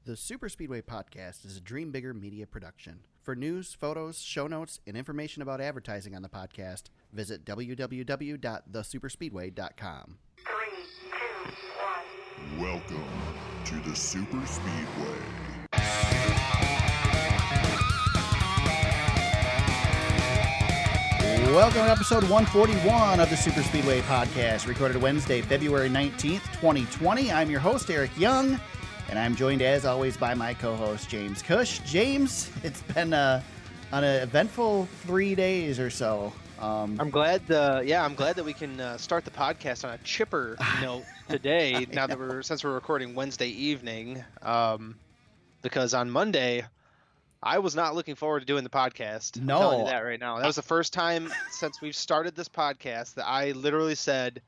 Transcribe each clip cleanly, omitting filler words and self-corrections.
The Super Speedway Podcast is a Dream Bigger media production. For news, photos, show notes, and information about advertising on the podcast, visit www.thesuperspeedway.com. 3, 2, 1. Welcome to the Super Speedway. Welcome to episode 141 of the Super Speedway Podcast, recorded Wednesday, February 19th, 2020. I'm your host, Eric Young, and I'm joined, as always, by my co-host, James Cush. James, it's been an eventful 3 days or so. I'm glad that we can start the podcast on a chipper note today. Now that since we're recording Wednesday evening, because on Monday I was not looking forward to doing the podcast. No. I'm telling you that right now. That was the first time since we've started this podcast that I literally said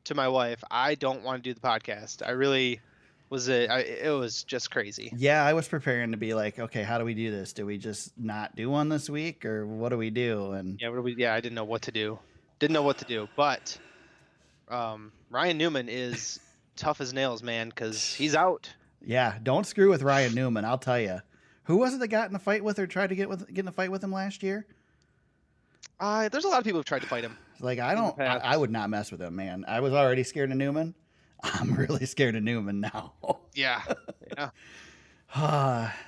to my wife, I don't want to do the podcast. I really was. It was just crazy. Yeah, I was preparing to be like, okay, how do we do this? Do we just not do one this week, or what do we do? And I didn't know what to do. But Ryan Newman is tough as nails, man, because he's out. Yeah, don't screw with Ryan Newman, I'll tell you. Who was it that got in a fight with or tried to get in a fight with him last year? There's a lot of people who've tried to fight him. Like, I would not mess with him, man. I was already scared of Newman. I'm really scared of Newman now. Yeah.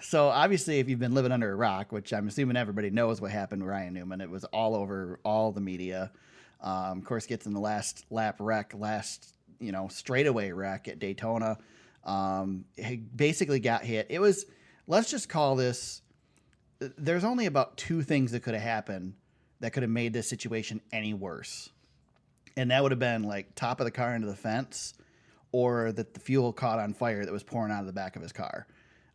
So obviously, if you've been living under a rock, which I'm assuming everybody knows what happened to Ryan Newman, it was all over all the media. Of course, gets in the last straightaway wreck at Daytona. He basically got hit. It was, let's just call this, there's only about two things that could have happened that could have made this situation any worse. And that would have been like top of the car into the fence, or that the fuel caught on fire that was pouring out of the back of his car.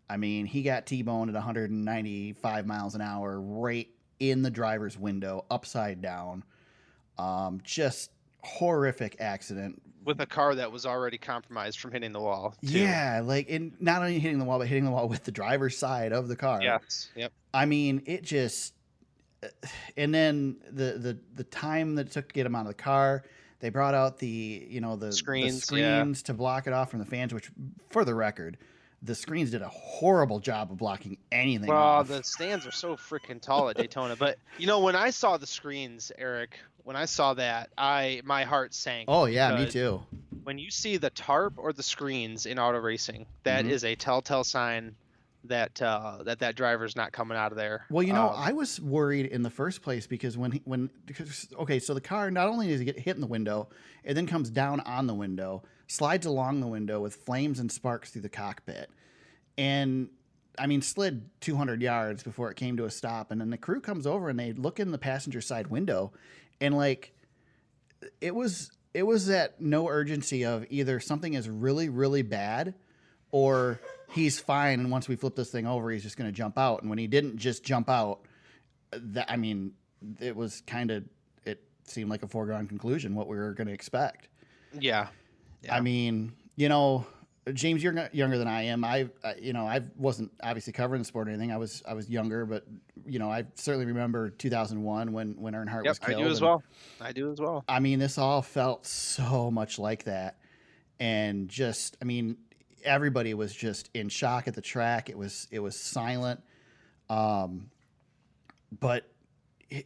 I mean, he got T-boned at 195 miles an hour right in the driver's window, upside down. Just horrific accident. With a car that was already compromised from hitting the wall, too. Yeah, and not only hitting the wall, but hitting the wall with the driver's side of the car. Yes, yep. I mean, it just... And then the time that it took to get him out of the car, they brought out the screens to block it off from the fans, which, for the record, the screens did a horrible job of blocking anything off. The stands are so freaking tall at Daytona. But, when I saw the screens, Eric, when I saw that, my heart sank. Oh, yeah, me too. When you see the tarp or the screens in auto racing, that is a telltale sign that that driver's not coming out of there. Well, I was worried in the first place because so the car, not only does it get hit in the window, it then comes down on the window, slides along the window with flames and sparks through the cockpit. And I mean, slid 200 yards before it came to a stop. And then the crew comes over and they look in the passenger side window, and like, it was at no urgency of either something is really, really bad or he's fine, and once we flip this thing over, he's just going to jump out. And when he didn't just jump out, it was it seemed like a foregone conclusion what we were going to expect. Yeah. I mean, James, you're younger than I am. I wasn't obviously covering the sport or anything. I was younger, but I certainly remember 2001 when Earnhardt was killed. I do as well. I mean, this all felt so much like that, and just, everybody was just in shock at the track. It was silent. But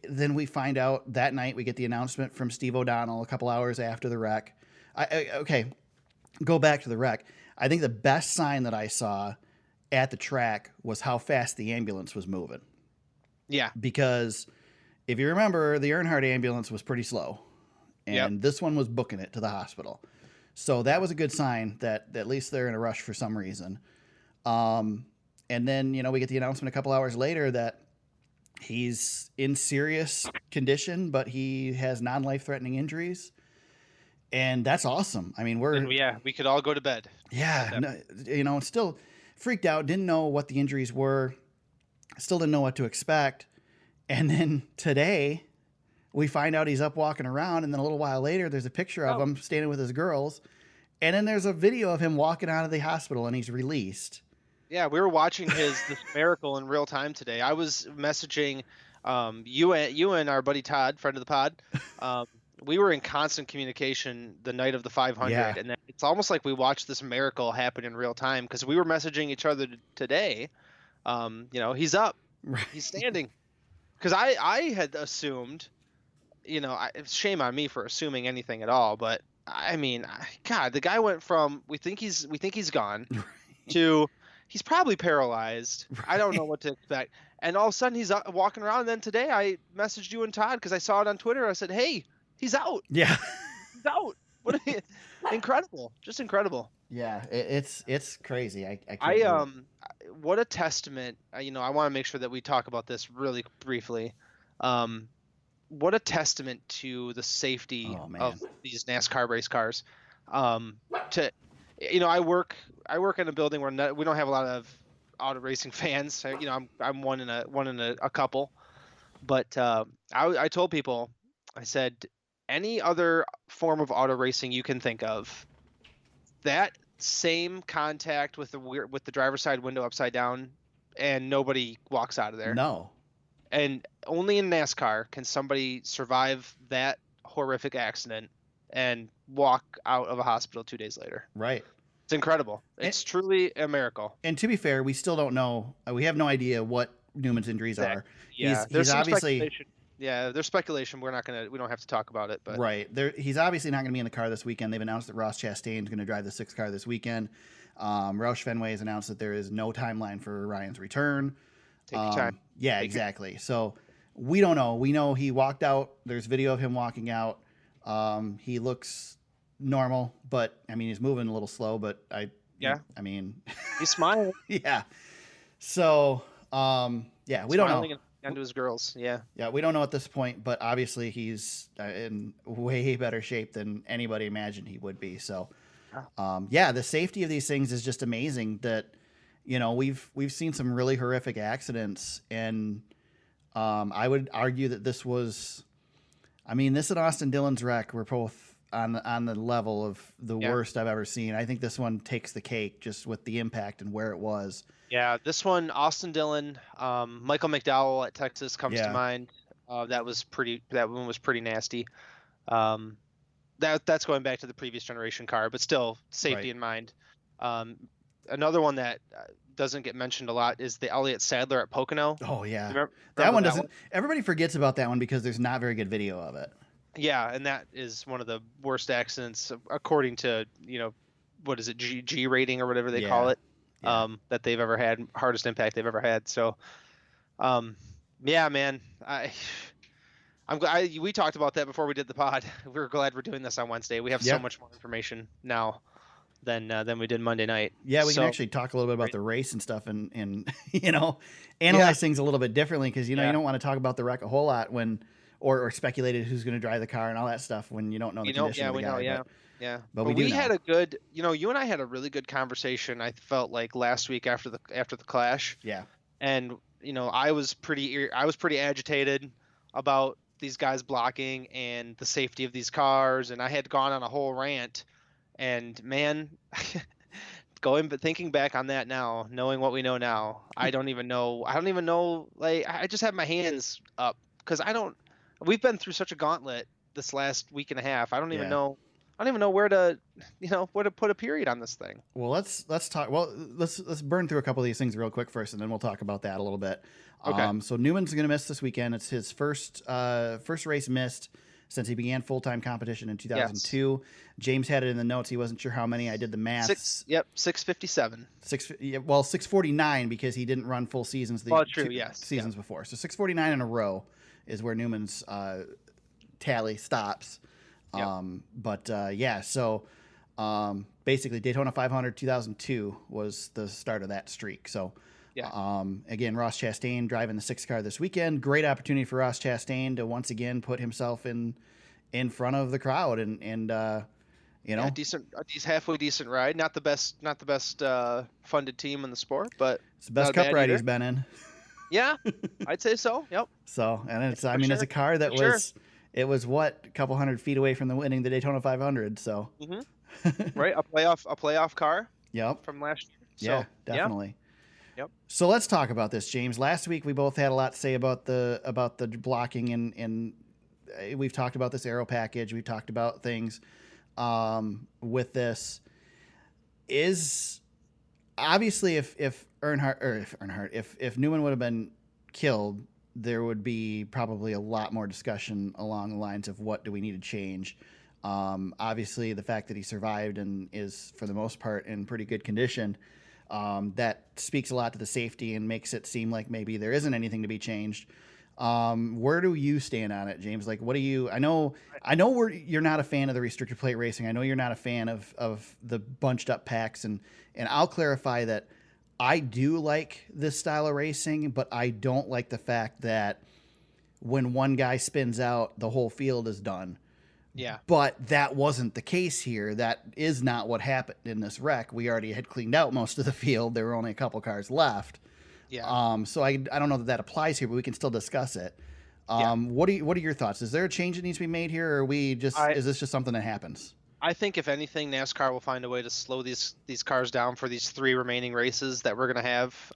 then we find out that night, we get the announcement from Steve O'Donnell a couple hours after the wreck. Go back to the wreck. I think the best sign that I saw at the track was how fast the ambulance was moving. Yeah. Because if you remember, the Earnhardt ambulance was pretty slow, and this one was booking it to the hospital. So that was a good sign that at least they're in a rush for some reason. And then, we get the announcement a couple hours later that he's in serious condition, but he has non-life-threatening injuries. And that's awesome. I mean, we could all go to bed. Yeah. Still freaked out, didn't know what the injuries were, still didn't know what to expect. And then today, we find out he's up walking around, and then a little while later, there's a picture of him standing with his girls, and then there's a video of him walking out of the hospital, and he's released. Yeah, we were watching this miracle in real time today. I was messaging you and our buddy Todd, friend of the pod. We were in constant communication the night of the 500, and then it's almost like we watched this miracle happen in real time, because we were messaging each other today. He's up, Right. he's standing. Because I had assumed, shame on me for assuming anything at all, but I mean, God, the guy went from we think he's gone to he's probably paralyzed. I don't know what to expect. And all of a sudden he's walking around. And then today I messaged you and Todd because I saw it on Twitter. I said, "Hey, he's out. Yeah. He's out." What incredible, just incredible. Yeah, it's crazy. I can't what a testament. I want to make sure that we talk about this really briefly. What a testament to the safety of these NASCAR race cars. I work in a building where we don't have a lot of auto racing fans. I'm one in a couple, but I told people, I said, any other form of auto racing you can think of, that same contact with the driver's side window upside down, and nobody walks out of there. No. And only in NASCAR can somebody survive that horrific accident and walk out of a hospital 2 days later. Right. It's incredible. It's truly a miracle. And to be fair, we still don't know. We have no idea what Newman's injuries are. Yeah, he's obviously. Speculation. Yeah, there's speculation. We don't have to talk about it. But right. He's obviously not going to be in the car this weekend. They've announced that Ross Chastain's going to drive the 6 car this weekend. Roush Fenway has announced that there is no timeline for Ryan's return. Take your time. Yeah, exactly. So we don't know. We know he walked out. There's video of him walking out. He looks normal, but I mean, he's moving a little slow, but I mean, he's smiling. Yeah. So, we don't know. Onto his girls. Yeah. Yeah. We don't know at this point, but obviously he's in way better shape than anybody imagined he would be. So, the safety of these things is just amazing that, we've seen some really horrific accidents, and I would argue that this and Austin Dillon's wreck were both on the level of the worst I've ever seen. I think this one takes the cake just with the impact and where it was. Yeah, this one, Austin Dillon, Michael McDowell at Texas comes to mind. That one was pretty nasty. That's going back to the previous generation car, but still safety in mind. Another one that doesn't get mentioned a lot is the Elliott Sadler at Pocono. Oh yeah, remember that one doesn't. Everybody forgets about that one because there's not very good video of it. Yeah, and that is one of the worst accidents according to what is it, G rating or whatever they call it, that they've ever had, hardest impact they've ever had. So, man, I'm glad we talked about that before we did the pod. We're glad we're doing this on Wednesday. We have so much more information now than we did Monday night. Yeah, we can actually talk a little bit about the race and stuff, and analyze things a little bit differently, because you don't want to talk about the wreck a whole lot when or speculated who's going to drive the car and all that stuff when you don't know the condition of the guy. But we had a good, you and I had a really good conversation. I felt like last week after the clash. Yeah. And I was pretty agitated about these guys blocking and the safety of these cars, and I had gone on a whole rant. And man, thinking back on that now, knowing what we know now, I don't even know. Like, I just have my hands up because we've been through such a gauntlet this last week and a half. I don't even know where to put a period on this thing. Well, let's talk. Well, let's burn through a couple of these things real quick first, and then we'll talk about that a little bit. Okay. So Newman's going to miss this weekend. It's his first race missed since he began full-time competition in 2002. Yes. James had it in the notes. He wasn't sure how many. I did the math. 657. 649 because he didn't run full seasons seasons before. So 649 in a row is where Newman's tally stops. So basically Daytona 500 2002 was the start of that streak. So again, Ross Chastain driving the 6 car this weekend. Great opportunity for Ross Chastain to once again put himself in front of the crowd and halfway decent ride. Not the best funded team in the sport, but it's the best cup ride he's been in. Yeah, I'd say so. Yep. So, and it's it's a car that it was a couple 100 feet away from winning the Daytona 500. So, right, a playoff car. Yep. From last year. Yeah, definitely. Yep. So let's talk about this, James. Last week we both had a lot to say about the blocking, and we've talked about this aero package. We've talked about things. with this is obviously if Newman would have been killed, there would be probably a lot more discussion along the lines of what do we need to change. Obviously, the fact that he survived and is, for the most part, in pretty good condition, that speaks a lot to the safety and makes it seem like maybe there isn't anything to be changed. Where do you stand on it, James? Like, what do you? I know you're not a fan of the restrictor plate racing. I know you're not a fan of the bunched up packs, and I'll clarify that I do like this style of racing, but I don't like the fact that when one guy spins out, the whole field is done. Yeah. But that wasn't the case here. That is not what happened in this wreck. We already had cleaned out most of the field. There were only a couple cars left. Yeah. So I don't know that applies here, but we can still discuss it. What are your thoughts? Is there a change that needs to be made here, or is this just something that happens? I think if anything, NASCAR will find a way to slow these cars down for these 3 remaining races that we're going to have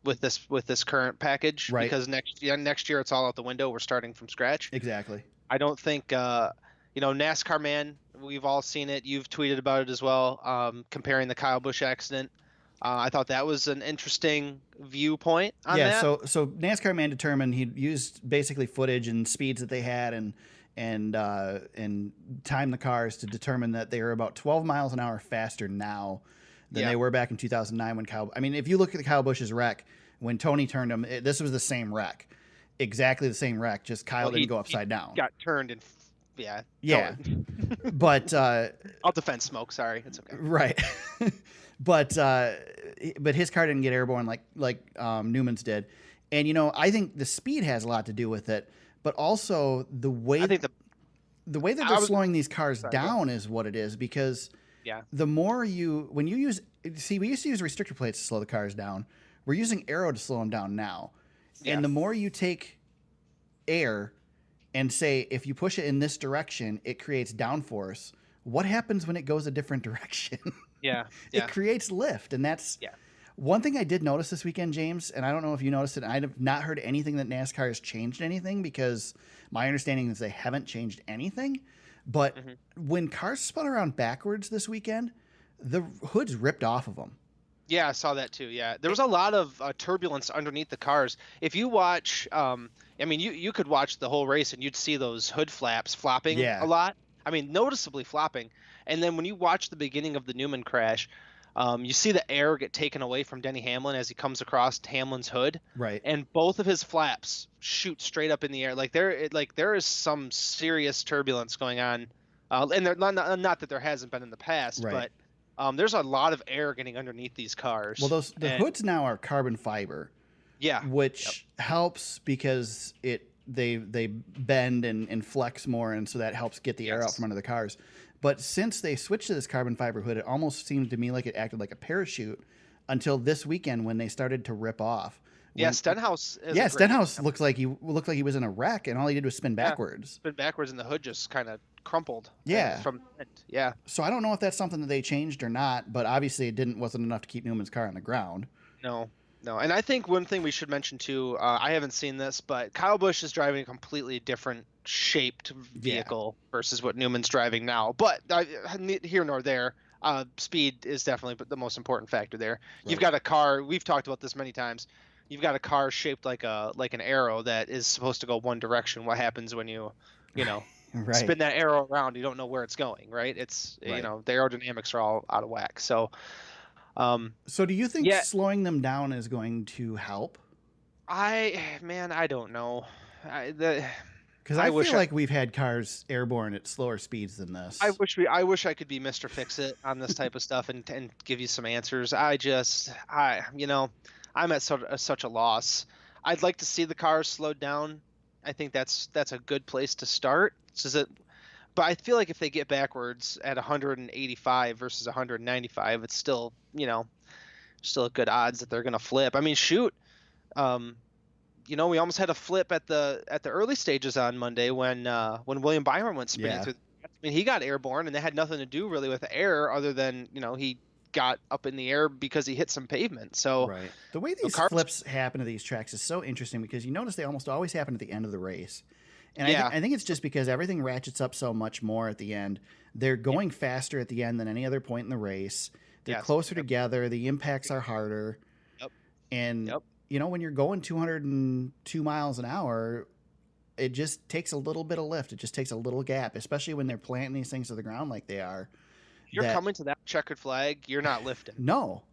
with this current package. Right. Because next year it's all out the window. We're starting from scratch. Exactly. I don't think NASCAR man. We've all seen it. You've tweeted about it as well. Comparing the Kyle Busch accident. I thought that was an interesting viewpoint on that. So NASCAR man determined he used basically footage and speeds that they had and timed the cars to determine that they were about 12 miles an hour faster now than they were back in 2009 when Kyle. I mean, if you look at the Kyle Busch's wreck when Tony turned him, this was the same wreck, exactly the same wreck. Just Kyle didn't go upside down. Got turned and But I'll defend Smoke. Sorry, it's okay. Right. But his car didn't get airborne like Newman's did, and I think the speed has a lot to do with it, but also the way the way that they're slowing these cars down is what it is, because the more when you use we used to use restrictor plates to slow the cars down. We're using aero to slow them down now, and the more you take air and say if you push it in this direction, it creates downforce. What happens when it goes a different direction? It creates lift, and that's one thing I did notice this weekend, James, and I don't know if you noticed it. I have not heard anything that NASCAR has changed anything, because my understanding is they haven't changed anything. But when cars spun around backwards this weekend, the hoods ripped off of them. Yeah, I saw that too. Yeah, there was a lot of turbulence underneath the cars. If you watch, you could watch the whole race and you'd see those hood flaps flopping a lot. I mean, noticeably flopping. And then when you watch the beginning of the Newman crash, you see the air get taken away from Denny Hamlin as he comes across Hamlin's hood. Right. And both of his flaps shoot straight up in the air. Like there is some serious turbulence going on. And not that there hasn't been in the past, but there's a lot of air getting underneath these cars. Well, the hoods now are carbon fiber. Yeah. Which helps because they bend and flex more, and so that helps get the air out from under the cars. But since they switched to this carbon fiber hood, it almost seemed to me like it acted like a parachute until this weekend when they started to rip off. Stenhouse. Stenhouse looked like he was in a wreck, and all he did was spin backwards. Spin backwards, and the hood just kind of crumpled. From the end. Yeah. So I don't know if that's something that they changed or not, but obviously it wasn't enough to keep Newman's car on the ground. No. And I think one thing we should mention too, I haven't seen this, but Kyle Busch is driving a completely different shaped vehicle versus what Newman's driving now. But here nor there, speed is definitely the most important factor there. Right. You've got a car. We've talked about this many times. You've got a car shaped like an arrow that is supposed to go one direction. What happens when you spin that arrow around? You don't know where it's going, right? It's the aerodynamics are all out of whack. So. So do you think slowing them down is going to help? I don't know. Because I feel like we've had cars airborne at slower speeds than this. I wish I could be Mr. Fix-It on this type of stuff and give you some answers. I'm at such a loss. I'd like to see the cars slowed down. I think that's a good place to start. But I feel like if they get backwards at 185 versus 195, it's still a good odds that they're going to flip. I mean, shoot, we almost had a flip at the early stages on Monday when William Byron went spinning through. I mean, he got airborne, and that had nothing to do really with the air, other than he got up in the air because he hit some pavement. So the way these flips happen to these tracks is so interesting, because you notice they almost always happen at the end of the race. And Yeah. I think it's just because everything ratchets up so much more at the end. They're going faster at the end than any other point in the race. They're Yes. closer together. The impacts are harder. Yep. And, Yep. when you're going 202 miles an hour, it just takes a little bit of lift. It just takes a little gap, especially when they're planting these things to the ground like they are. If you're coming to that checkered flag, you're not lifting. No.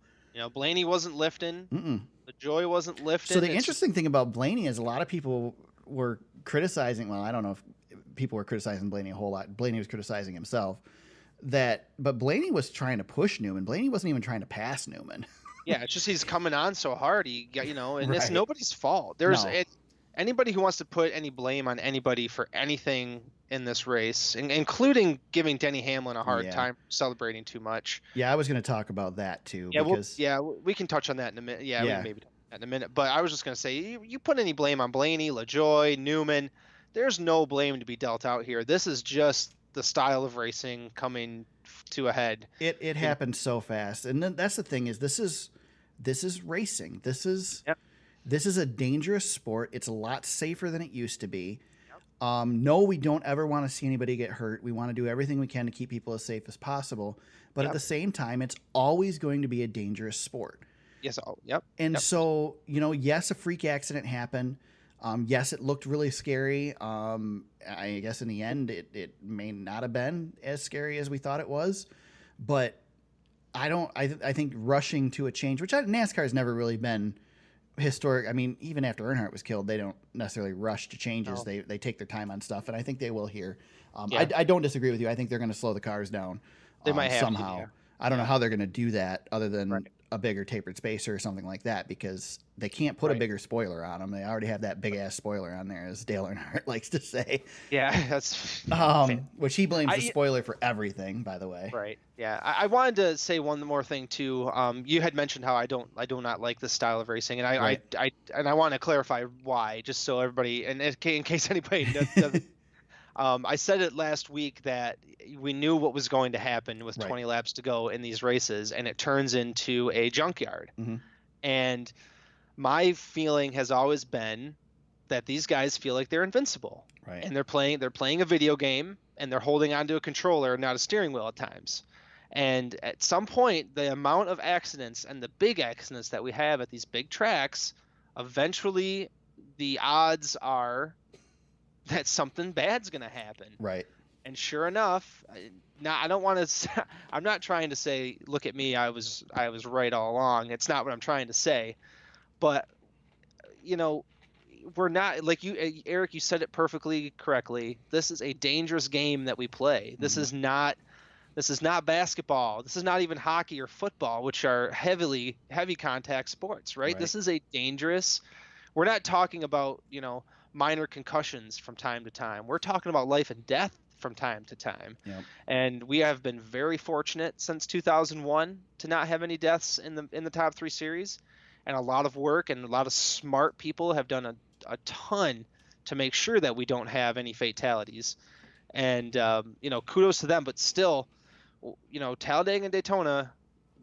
Blaney wasn't lifting. Mm-mm. LaJoie wasn't lifting. So the interesting thing about Blaney is a lot of people were criticizing. Well, I don't know if people were criticizing Blaney a whole lot. Blaney was criticizing himself. But Blaney was trying to push Newman. Blaney wasn't even trying to pass Newman. Yeah, it's just he's coming on so hard. And it's Right. nobody's fault. Anybody who wants to put any blame on anybody for anything in this race, including giving Denny Hamlin a hard time celebrating too much. Yeah, I was going to talk about that too. Yeah, because we can touch on that in a minute. Yeah, Yeah. we can maybe talk on that in a minute. But I was just going to say, you put any blame on Blaney, LaJoie, Newman, there's no blame to be dealt out here. This is just the style of racing coming to a head. It happened so fast, and then that's the thing is this is racing. This is a dangerous sport. It's a lot safer than it used to be. No, we don't ever want to see anybody get hurt. We want to do everything we can to keep people as safe as possible. But at the same time, it's always going to be a dangerous sport. Yes. Yep. And so, yes, a freak accident happened. Yes, it looked really scary. I guess in the end, it may not have been as scary as we thought it was. But I think rushing to a change, which NASCAR has never really been historic. I mean, even after Earnhardt was killed, they don't necessarily rush to changes. No. They take their time on stuff, and I think they will here. I don't disagree with you. I think they're going to slow the cars down. They might have somehow. to, yeah. I don't know how they're going to do that other than a bigger tapered spacer or something like that, because they can't put a bigger spoiler on them. They already have that big ass spoiler on there, as Dale Earnhardt likes to say. Yeah, that's which he blames the spoiler for everything, by the way. Right. Yeah. I wanted to say one more thing too. You had mentioned how I do not like this style of racing, and I want to clarify why, just so everybody, and in case anybody doesn't. I said it last week that we knew what was going to happen with 20 laps to go in these races, and it turns into a junkyard. Mm-hmm. And my feeling has always been that these guys feel like they're invincible, and they're playing a video game, and they're holding onto a controller, not a steering wheel at times. And at some point, the amount of accidents and the big accidents that we have at these big tracks, eventually the odds are that something bad's going to happen. Right. And sure enough, now I don't want to, I'm not trying to say, look at me, I was right all along. It's not what I'm trying to say. But, we're not, like you, Eric, you said it perfectly correctly. This is a dangerous game that we play. This is not basketball. This is not even hockey or football, which are heavy contact sports, right? This is a dangerous, we're not talking about, minor concussions from time to time. We're talking about life and death from time to time. Yep. And we have been very fortunate since 2001 to not have any deaths in the top 3 series. And a lot of work and a lot of smart people have done a ton to make sure that we don't have any fatalities. And, kudos to them. But still, Talladega and Daytona,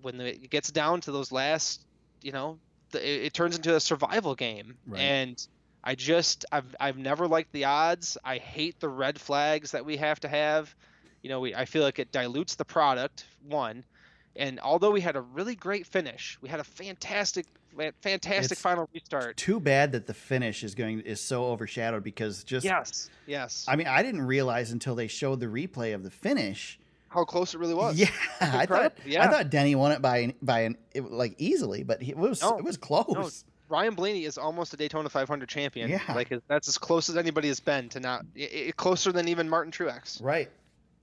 when it gets down to those last, it turns into a survival game. Right. And I've never liked the odds. I hate the red flags that we have to have. I feel like it dilutes the product, one. And although we had a really great finish, we had a fantastic final restart. Too bad that the finish is so overshadowed, because just yes. I mean, I didn't realize until they showed the replay of the finish how close it really was. Yeah, I thought Denny won it by easily, but it was close. No. Ryan Blaney is almost a Daytona 500 champion. Yeah. That's as close as anybody has been to not closer than even Martin Truex. Right.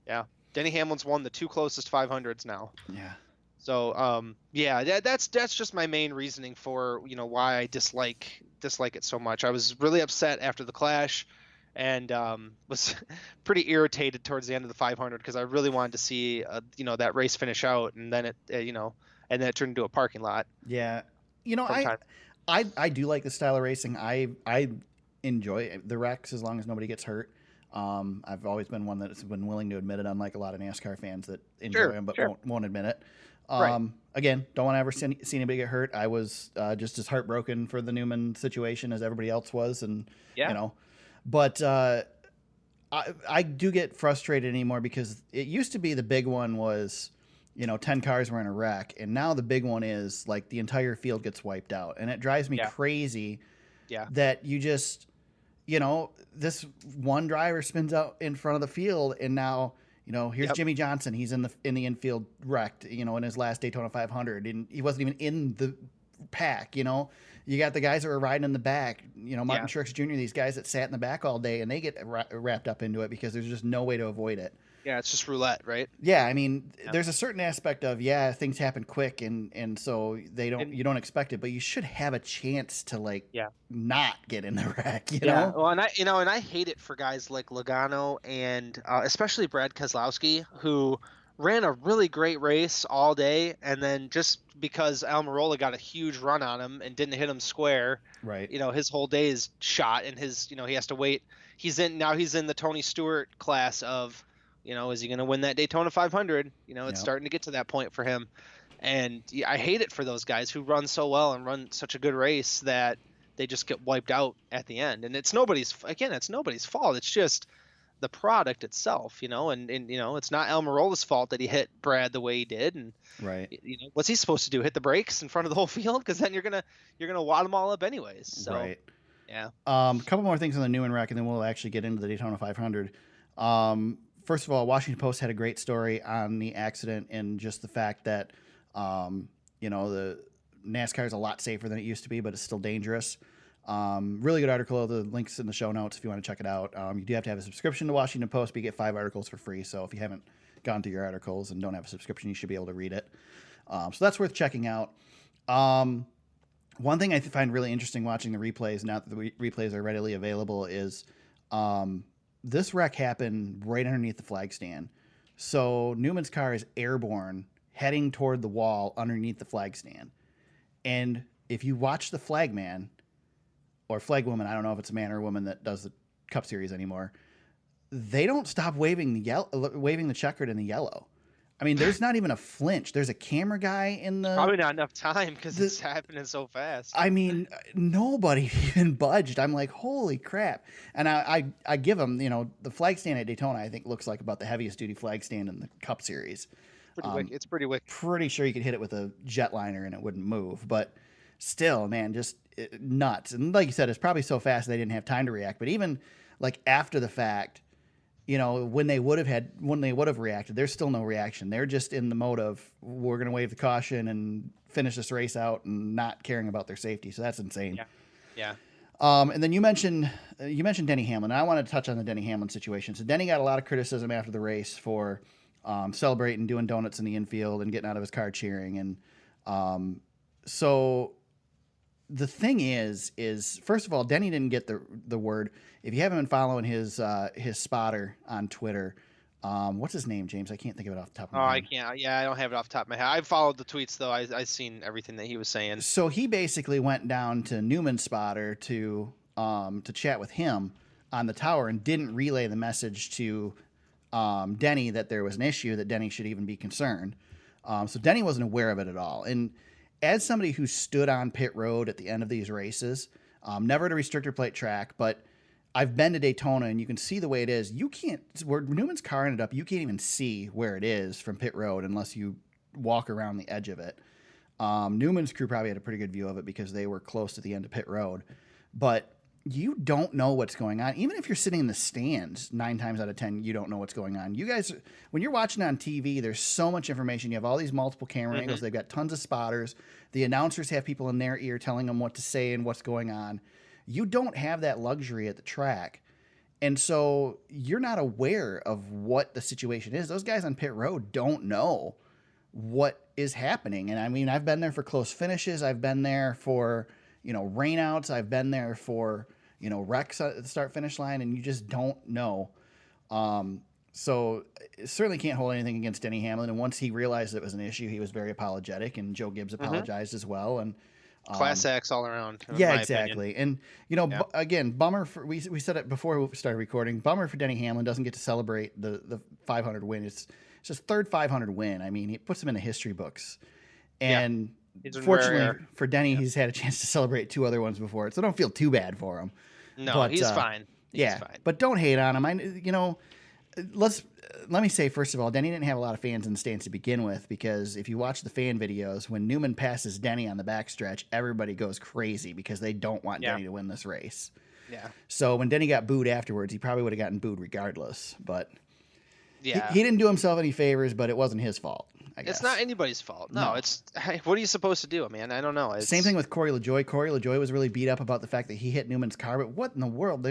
Yeah. Denny Hamlin's won the 2 closest 500s now. Yeah. So, that's just my main reasoning for, why I dislike it so much. I was really upset after the Clash, and was pretty irritated towards the end of the 500 because I really wanted to see, that race finish out, and then and then it turned into a parking lot. Yeah. I do like the style of racing. I enjoy the wrecks as long as nobody gets hurt. I've always been one that's been willing to admit it, unlike a lot of NASCAR fans that enjoy them but won't admit it. Again, don't want to ever see anybody get hurt. I was just as heartbroken for the Newman situation as everybody else was, and but I do get frustrated anymore because it used to be the big one was, 10 cars were in a wreck, and now the big one is like the entire field gets wiped out, and it drives me Yeah. crazy Yeah. that you just, this one driver spins out in front of the field, and now, here's Yep. Jimmy Johnson. He's in the infield wrecked, in his last Daytona 500, and he wasn't even in the pack. You got the guys that were riding in the back, Martin Truex Jr., these guys that sat in the back all day, and they get wrapped up into it because there's just no way to avoid it. Yeah, it's just roulette, right? Yeah, I mean, there's a certain aspect of things happen quick, and so you don't expect it, but you should have a chance to not get in the wreck, you know? Well, and I hate it for guys like Logano and especially Brad Keselowski, who ran a really great race all day, and then just because Almirola got a huge run on him and didn't hit him square, Right? his whole day is shot, and he has to wait. He's in the Tony Stewart class of, is he going to win that Daytona 500? It's starting to get to that point for him, and I hate it for those guys who run so well and run such a good race that they just get wiped out at the end. And it's nobody's fault. It's just the product itself, and it's not Almirola's fault that he hit Brad the way he did. And Right. What's he supposed to do? Hit the brakes in front of the whole field? Because then you're gonna wad them all up anyways. So, Right. Yeah. A couple more things on the Newman wreck, and then we'll actually get into the Daytona 500. First of all, Washington Post had a great story on the accident and just the fact that, the NASCAR is a lot safer than it used to be, but it's still dangerous. Really good article. The link's in the show notes if you want to check it out. You do have to have a subscription to Washington Post, but you get 5 articles for free. So if you haven't gone through your articles and don't have a subscription, you should be able to read it. So that's worth checking out. One thing I find really interesting watching the replays, now that the replays are readily available, is this wreck happened right underneath the flag stand. So Newman's car is airborne, heading toward the wall underneath the flag stand. And if you watch the flagman or flagwoman, I don't know if it's a man or a woman that does the Cup Series anymore, they don't stop waving the checkered and the yellow. I mean, there's not even a flinch. There's a camera guy in the... Probably not enough time because it's happening so fast. I mean, nobody even budged. I'm like, holy crap. And I give them, the flag stand at Daytona, I think, looks like about the heaviest duty flag stand in the Cup Series. It's pretty wicked. Pretty sure you could hit it with a jetliner and it wouldn't move. But still, man, just nuts. And like you said, it's probably so fast they didn't have time to react. But even like after the fact, when they would have reacted, there's still no reaction. They're just in the mode of, we're going to wave the caution and finish this race out and not caring about their safety. So that's insane. Yeah. And then you mentioned Denny Hamlin. And I want to touch on the Denny Hamlin situation. So Denny got a lot of criticism after the race for celebrating, doing donuts in the infield and getting out of his car cheering. And so the thing is first of all, Denny didn't get the word. If you haven't been following his spotter on Twitter, what's his name, James? I can't think of it off the top of my head. I can't. Yeah, I don't have it off the top of my head. I followed the tweets though. I've seen everything that he was saying. So he basically went down to Newman's spotter to chat with him on the tower and didn't relay the message to Denny that there was an issue, that Denny should even be concerned. So Denny wasn't aware of it at all. And as somebody who stood on pit road at the end of these races, never at a restrictor plate track, but I've been to Daytona and you can see the way it is. You can't, where Newman's car ended up, you can't even see where it is from pit road unless you walk around the edge of it. Newman's crew probably had a pretty good view of it because they were close to the end of pit road, but you don't know what's going on. Even if you're sitting in the stands, 9 times out of 10, you don't know what's going on. You guys, when you're watching on TV, there's so much information. You have all these multiple camera angles. They've got tons of spotters. The announcers have people in their ear telling them what to say and what's going on. You don't have that luxury at the track. And so you're not aware of what the situation is. Those guys on pit road don't know what is happening. And I mean, I've been there for close finishes. I've been there for, rainouts. I've been there for, wrecks at the start finish line, and you just don't know. So certainly can't hold anything against Denny Hamlin. And once he realized it was an issue, he was very apologetic, and Joe Gibbs apologized as well. And class acts all around. Yeah, exactly. Opinion. And again, bummer for we said it before we started recording. Bummer for Denny Hamlin, doesn't get to celebrate the 500 win. It's his third 500 win. I mean, it puts him in the history books. And fortunately for Denny, he's had a chance to celebrate 2 other ones before it, so don't feel too bad for him. No, but, he's fine. Yeah, fine. but don't hate on him. Let me say, first of all, Denny didn't have a lot of fans in the stands to begin with, because if you watch the fan videos, when Newman passes Denny on the backstretch, everybody goes crazy because they don't want Denny to win this race. Yeah. So when Denny got booed afterwards, he probably would have gotten booed regardless. But yeah, he didn't do himself any favors, but it wasn't his fault, I guess. It's not anybody's fault. No, it's what are you supposed to do, man? I don't know. Same thing with Corey LaJoy. Corey LaJoy was really beat up about the fact that he hit Newman's car, but what in the world?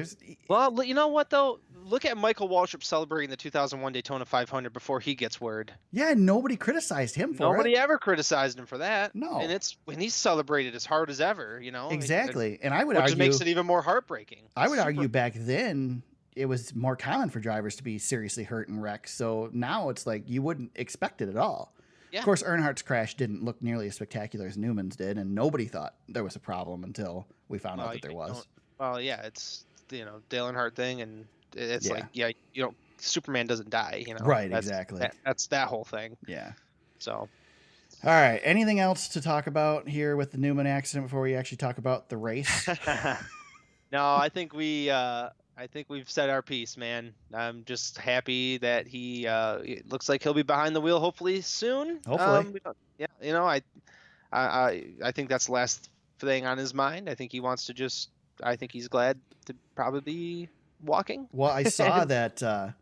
Well, you know what, though? Look at Michael Waltrip celebrating the 2001 Daytona 500 before he gets word. Yeah, nobody criticized him for it. Nobody ever criticized him for that. No. And when he's celebrated as hard as ever, Exactly. And I would argue... argue... Which makes it even more heartbreaking. I would argue back then, it was more common for drivers to be seriously hurt and wrecked. So now it's like you wouldn't expect it at all. Yeah. Of course, Earnhart's crash didn't look nearly as spectacular as Newman's did, and nobody thought there was a problem until we found out that there was. Well, yeah, it's Dale Earnhardt thing, and it's Superman doesn't die, Right, exactly. That's that whole thing. Yeah. So. All right. Anything else to talk about here with the Newman accident before we actually talk about the race? No, I think we've said our piece, man. I'm just happy that it looks like he'll be behind the wheel hopefully soon. Hopefully. I think that's the last thing on his mind. I think he wants to I think he's glad to probably be walking. Well, I saw that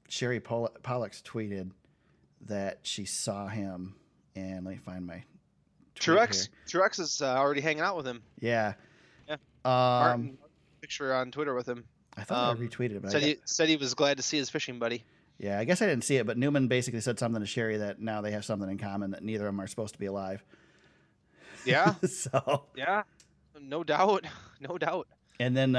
Sherry Pollux tweeted that she saw him, and let me find my Truex is already hanging out with him. Yeah. Martin picture on Twitter with him. I thought I retweeted it. But said he was glad to see his fishing buddy. Yeah, I guess I didn't see it, but Newman basically said something to Sherry that now they have something in common, that neither of them are supposed to be alive. Yeah. So. Yeah. No doubt. And then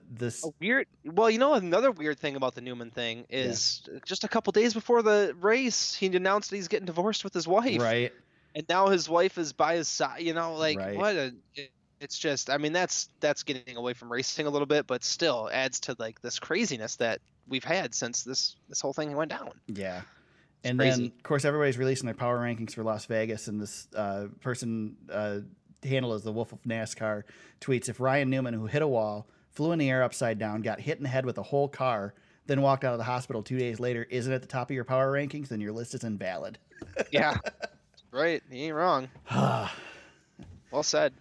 this weird. Well, another weird thing about the Newman thing is just a couple days before the race, he announced that he's getting divorced with his wife. Right. And now his wife is by his side. Right. What a. It's just, that's getting away from racing a little bit, but still adds to this craziness that we've had since this whole thing went down. Yeah. It's and crazy. Then, of course, everybody's releasing their power rankings for Las Vegas, and this person handled as the Wolf of NASCAR tweets, if Ryan Newman, who hit a wall, flew in the air upside down, got hit in the head with a whole car, then walked out of the hospital 2 days later, isn't at the top of your power rankings, then your list is invalid. Yeah. Right. He ain't wrong. Well said.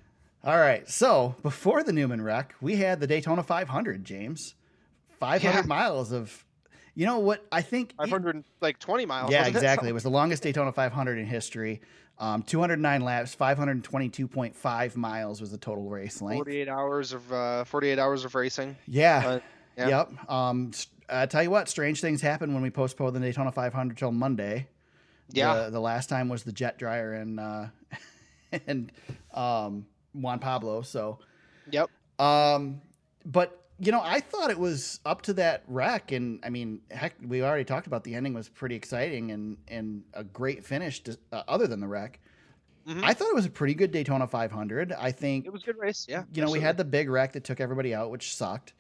All right, so before the Newman wreck, we had the Daytona 500, James. 500 miles of, what I think... 520 miles. Yeah, exactly. It was the longest Daytona 500 in history. 209 laps, 522.5 miles was the total race length. 48 hours of racing. Yeah. Yeah. Yep. I tell you what, strange things happen when we postpone the Daytona 500 till Monday. Yeah. The last time was the jet dryer and Juan Pablo. So, yep. But I thought it was up to that wreck, and I mean, heck, we already talked about the ending was pretty exciting and a great finish. Other than the wreck, I thought it was a pretty good Daytona 500. I think it was a good race. Yeah. We had the big wreck that took everybody out, which sucked.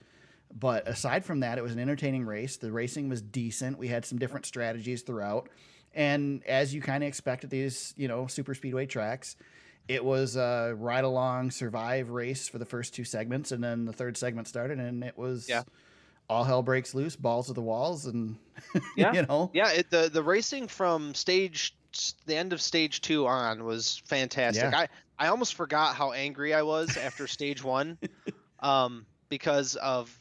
But aside from that, it was an entertaining race. The racing was decent. We had some different strategies throughout, and as you kind of expect at these, super speedway tracks, it was a ride-along, survive race for the first two segments, and then the third segment started, and it was all hell breaks loose, balls to the walls, and Yeah, the racing from the end of stage 2 on was fantastic. Yeah. I almost forgot how angry I was after stage 1, because of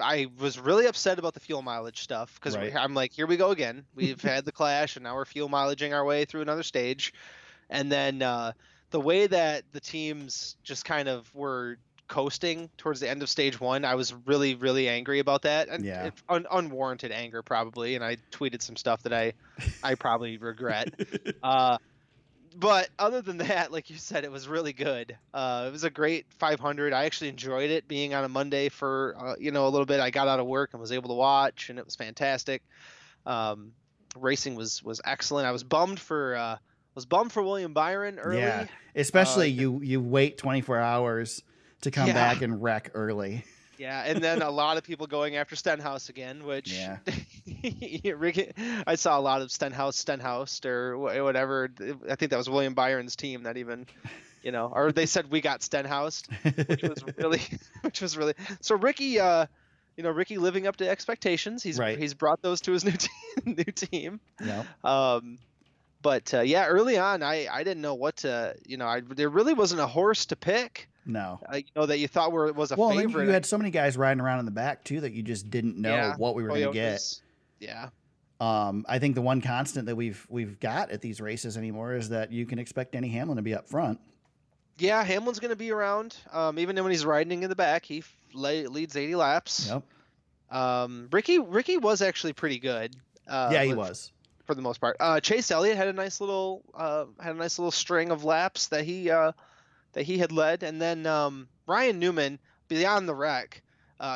I was really upset about the fuel mileage stuff, because I'm like, here we go again. We've had the clash, and now we're fuel mileaging our way through another stage, and then the way that the teams just kind of were coasting towards the end of stage 1, I was really, really angry about that. And unwarranted anger, probably. And I tweeted some stuff that I probably regret. But other than that, like you said, it was really good. It was a great 500. I actually enjoyed it being on a Monday for, a little bit. I got out of work and was able to watch, and it was fantastic. Racing was excellent. I was bummed for William Byron early. Yeah, especially you wait 24 hours to come back and wreck early. Yeah, and then a lot of people going after Stenhouse again, which I saw a lot of Stenhouse or whatever. I think that was William Byron's team that even or they said we got Stenhouse, which was really, so Ricky. Ricky living up to expectations. He's brought those to his new team. Yeah. But early on, I didn't know what to. There really wasn't a horse to pick. No. That you thought was a favorite. Well, you had so many guys riding around in the back too that you just didn't know what we were going to get. Yeah. I think the one constant that we've got at these races anymore is that you can expect Denny Hamlin to be up front. Yeah, Hamlin's going to be around. Even when he's riding in the back, he leads 80 laps. Yep. Ricky was actually pretty good. He was for the most part. Chase Elliott had a nice little string of laps that he had led, and then Ryan Newman, beyond the wreck,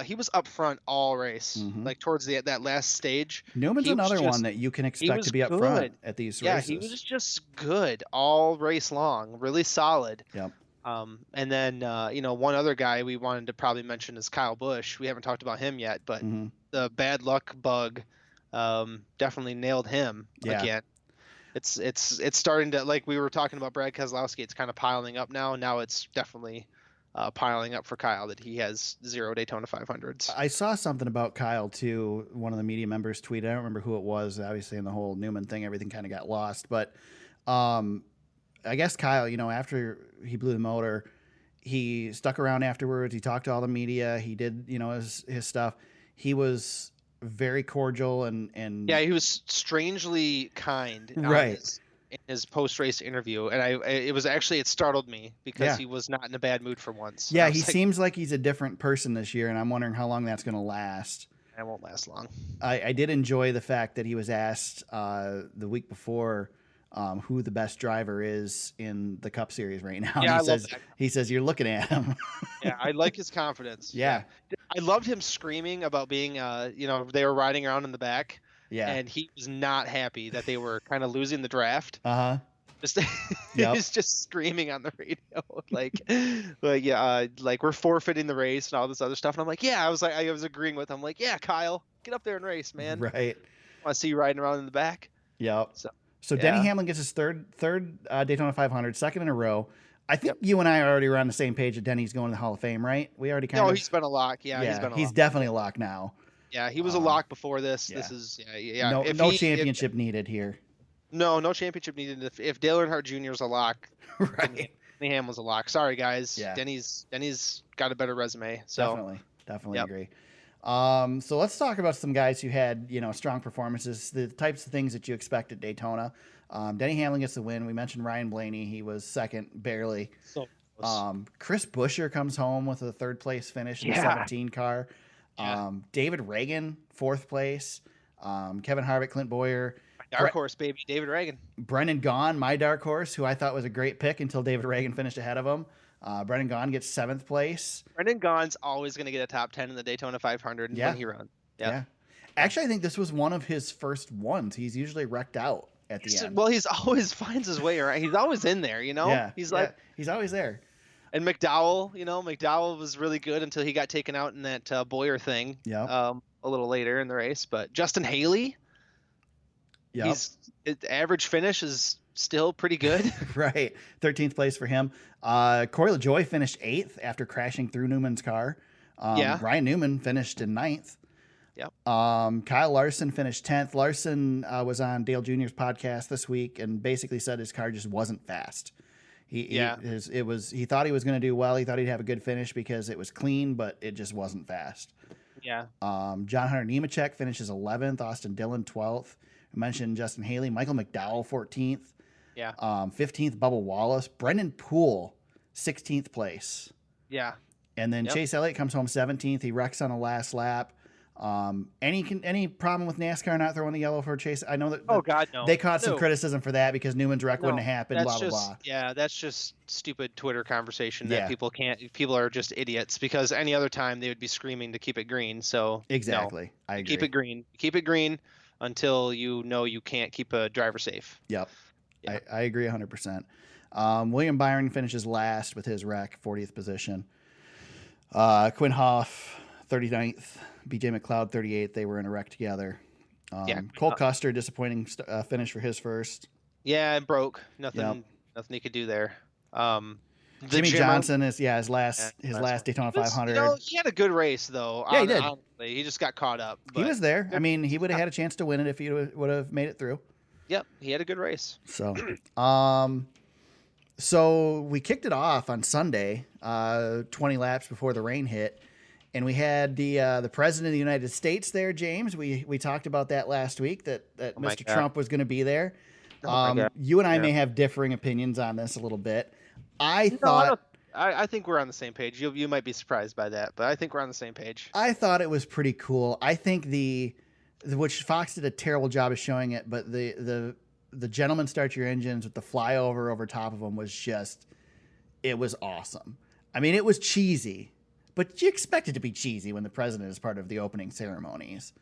he was up front all race, like towards that last stage. Newman's another one that you can expect to be up front at these races. Yeah, he was just good all race long, really solid. Yep. And then one other guy we wanted to probably mention is Kyle Busch. We haven't talked about him yet, but the bad luck bug definitely nailed him again. It's starting to, like we were talking about Brad Keselowski, it's kind of piling up now. Now it's definitely piling up for Kyle that he has 0 Daytona 500s. I saw something about Kyle too. One of the media members tweeted. I don't remember who it was. Obviously, in the whole Newman thing, everything kind of got lost. But I guess Kyle, after he blew the motor, he stuck around afterwards. He talked to all the media. He did, his stuff. He was very cordial and yeah, he was strangely kind. Right. In his post-race interview, and it startled me because he was not in a bad mood for once. Yeah, he seems like he's a different person this year, and I'm wondering how long that's going to last. It won't last long. I did enjoy the fact that he was asked the week before who the best driver is in the Cup Series right now. Yeah, he says you're looking at him. Yeah, I like his confidence. Yeah. I loved him screaming about being, they were riding around in the back. Yeah. And he was not happy that they were kind of losing the draft. Uh-huh. He was just screaming on the radio, like we're forfeiting the race and all this other stuff. And I'm like, I was agreeing with him. Like, yeah, Kyle, get up there and race, man. Right. I want to see you riding around in the back. Yep. So Denny Hamlin gets his third Daytona 500, second in a row. I think you and I are already on the same page that Denny's going to the Hall of Fame, right? We already kind of. No, he's been a lock. Yeah, he's definitely a lock now. Yeah, he was a lock before this. Yeah. This is No championship needed here. No championship needed. If Dale Earnhardt Jr. is a lock, right? Denny Hamlin's a lock. Sorry, guys. Yeah. Denny's got a better resume. So definitely agree. So let's talk about some guys who had strong performances, the types of things that you expect at Daytona. Denny Hamlin gets the win. We mentioned Ryan Blaney. He was second, barely. So Chris Buescher comes home with a third place finish in the 17 car. David Reagan, fourth place. Kevin Harvick, Clint Boyer. My dark horse, baby, David Reagan. Brendan Gaughan, my dark horse, who I thought was a great pick until David Reagan finished ahead of him. Brendan Gaughan gets seventh place. Brendan Gaughan's always going to get a top 10 in the Daytona 500 when he runs. Yeah. Actually, I think this was one of his first ones. He's usually wrecked out at the end. Well, he's always finds his way around. He's always in there, Yeah. He's he's always there. And McDowell was really good until he got taken out in that Boyer thing. Yeah. A little later in the race, but Justin Haley. Yeah. His average finish is still pretty good. Right. 13th place for him. Corey LaJoie finished 8th after crashing through Newman's car. Ryan Newman finished in 9th. Yep. Kyle Larson finished 10th. Larson was on Dale Jr.'s podcast this week and basically said his car just wasn't fast. He thought he was going to do well. He thought he'd have a good finish because it was clean, but it just wasn't fast. Yeah. John Hunter Nemechek finishes 11th. Austin Dillon 12th. I mentioned Justin Haley. Michael McDowell 14th. Yeah. 15th, Bubba Wallace. Brendan Poole 16th place. Yeah. And then Chase Elliott comes home 17th. He wrecks on the last lap. Any problem with NASCAR not throwing the yellow for Chase? I know that. Oh God, no. They caught some criticism for that because Newman's wreck wouldn't have happened. Blah blah blah. Yeah, that's just stupid Twitter conversation that people are just idiots because any other time they would be screaming to keep it green. So exactly, no, I agree. Keep it green. Keep it green until you can't keep a driver safe. Yep. Yeah. I agree 100%. William Byron finishes last with his wreck, 40th position. Quinn Hoff 39th. BJ McLeod 38th. They were in a wreck together. Cole Custer, disappointing finish for his first. Yeah, it broke. Nothing he could do there. Jimmy Jimmer. Johnson is his last Daytona 500. He had a good race though. Yeah, he did. Honestly. He just got caught up. He but- was there. I mean, he would have had a chance to win it if he would have made it through. Yep, he had a good race. So, so we kicked it off on Sunday, 20 laps before the rain hit, and we had the president of the United States there, James. We talked about that last week that Mr. Trump was going to be there. You and I may have differing opinions on this a little bit. I think we're on the same page. You might be surprised by that, but I think we're on the same page. I thought it was pretty cool. I think which Fox did a terrible job of showing it, but the gentlemen start your engines with the flyover over top of them it was awesome. I mean, it was cheesy, but you expect it to be cheesy when the president is part of the opening ceremonies,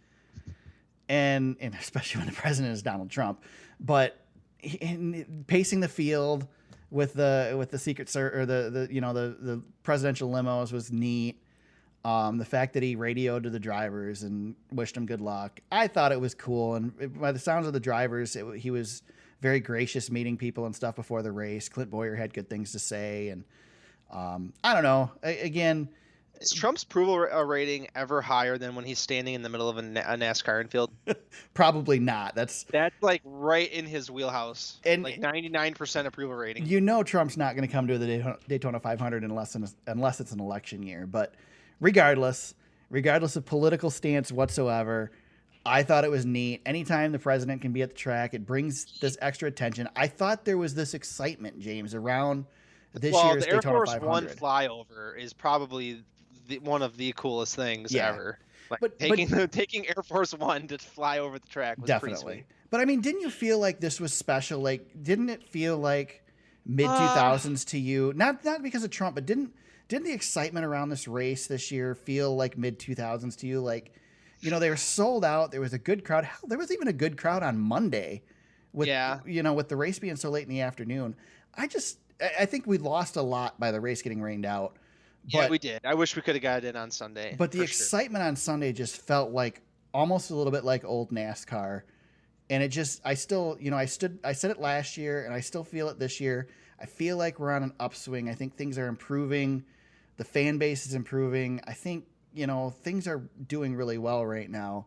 and especially when the president is Donald Trump. But pacing the field with the Secret Service or the presidential limos was neat. The fact that he radioed to the drivers and wished them good luck, I thought it was cool. And by the sounds of the drivers, he was very gracious meeting people and stuff before the race. Clint Boyer had good things to say, and I don't know. Again, is Trump's approval rating ever higher than when he's standing in the middle of a NASCAR infield? Probably not. That's like right in his wheelhouse. And like 99% approval rating. You know, Trump's not going to come to the Daytona 500 unless it's an election year. But regardless of political stance whatsoever, I thought it was neat. Anytime the president can be at the track, it brings this extra attention. I thought there was this excitement, James, around this year's the Air Daytona Force 500. One flyover is probably one of the coolest things ever. Like taking Air Force One to fly over the track was pretty sweet. But I mean, didn't you feel like this was special? Like, didn't it feel like mid 2000s to you? Not because of Trump, but didn't the excitement around this race this year feel like mid 2000s to you? Like, they were sold out. There was a good crowd. Hell, there was even a good crowd on Monday with the race being so late in the afternoon. I think we lost a lot by the race getting rained out. Yeah, we did. I wish we could have got it in on Sunday. But the excitement on Sunday just felt like almost a little bit like old NASCAR. And I said it last year and I still feel it this year. I feel like we're on an upswing. I think things are improving. The fan base is improving. I think, things are doing really well right now.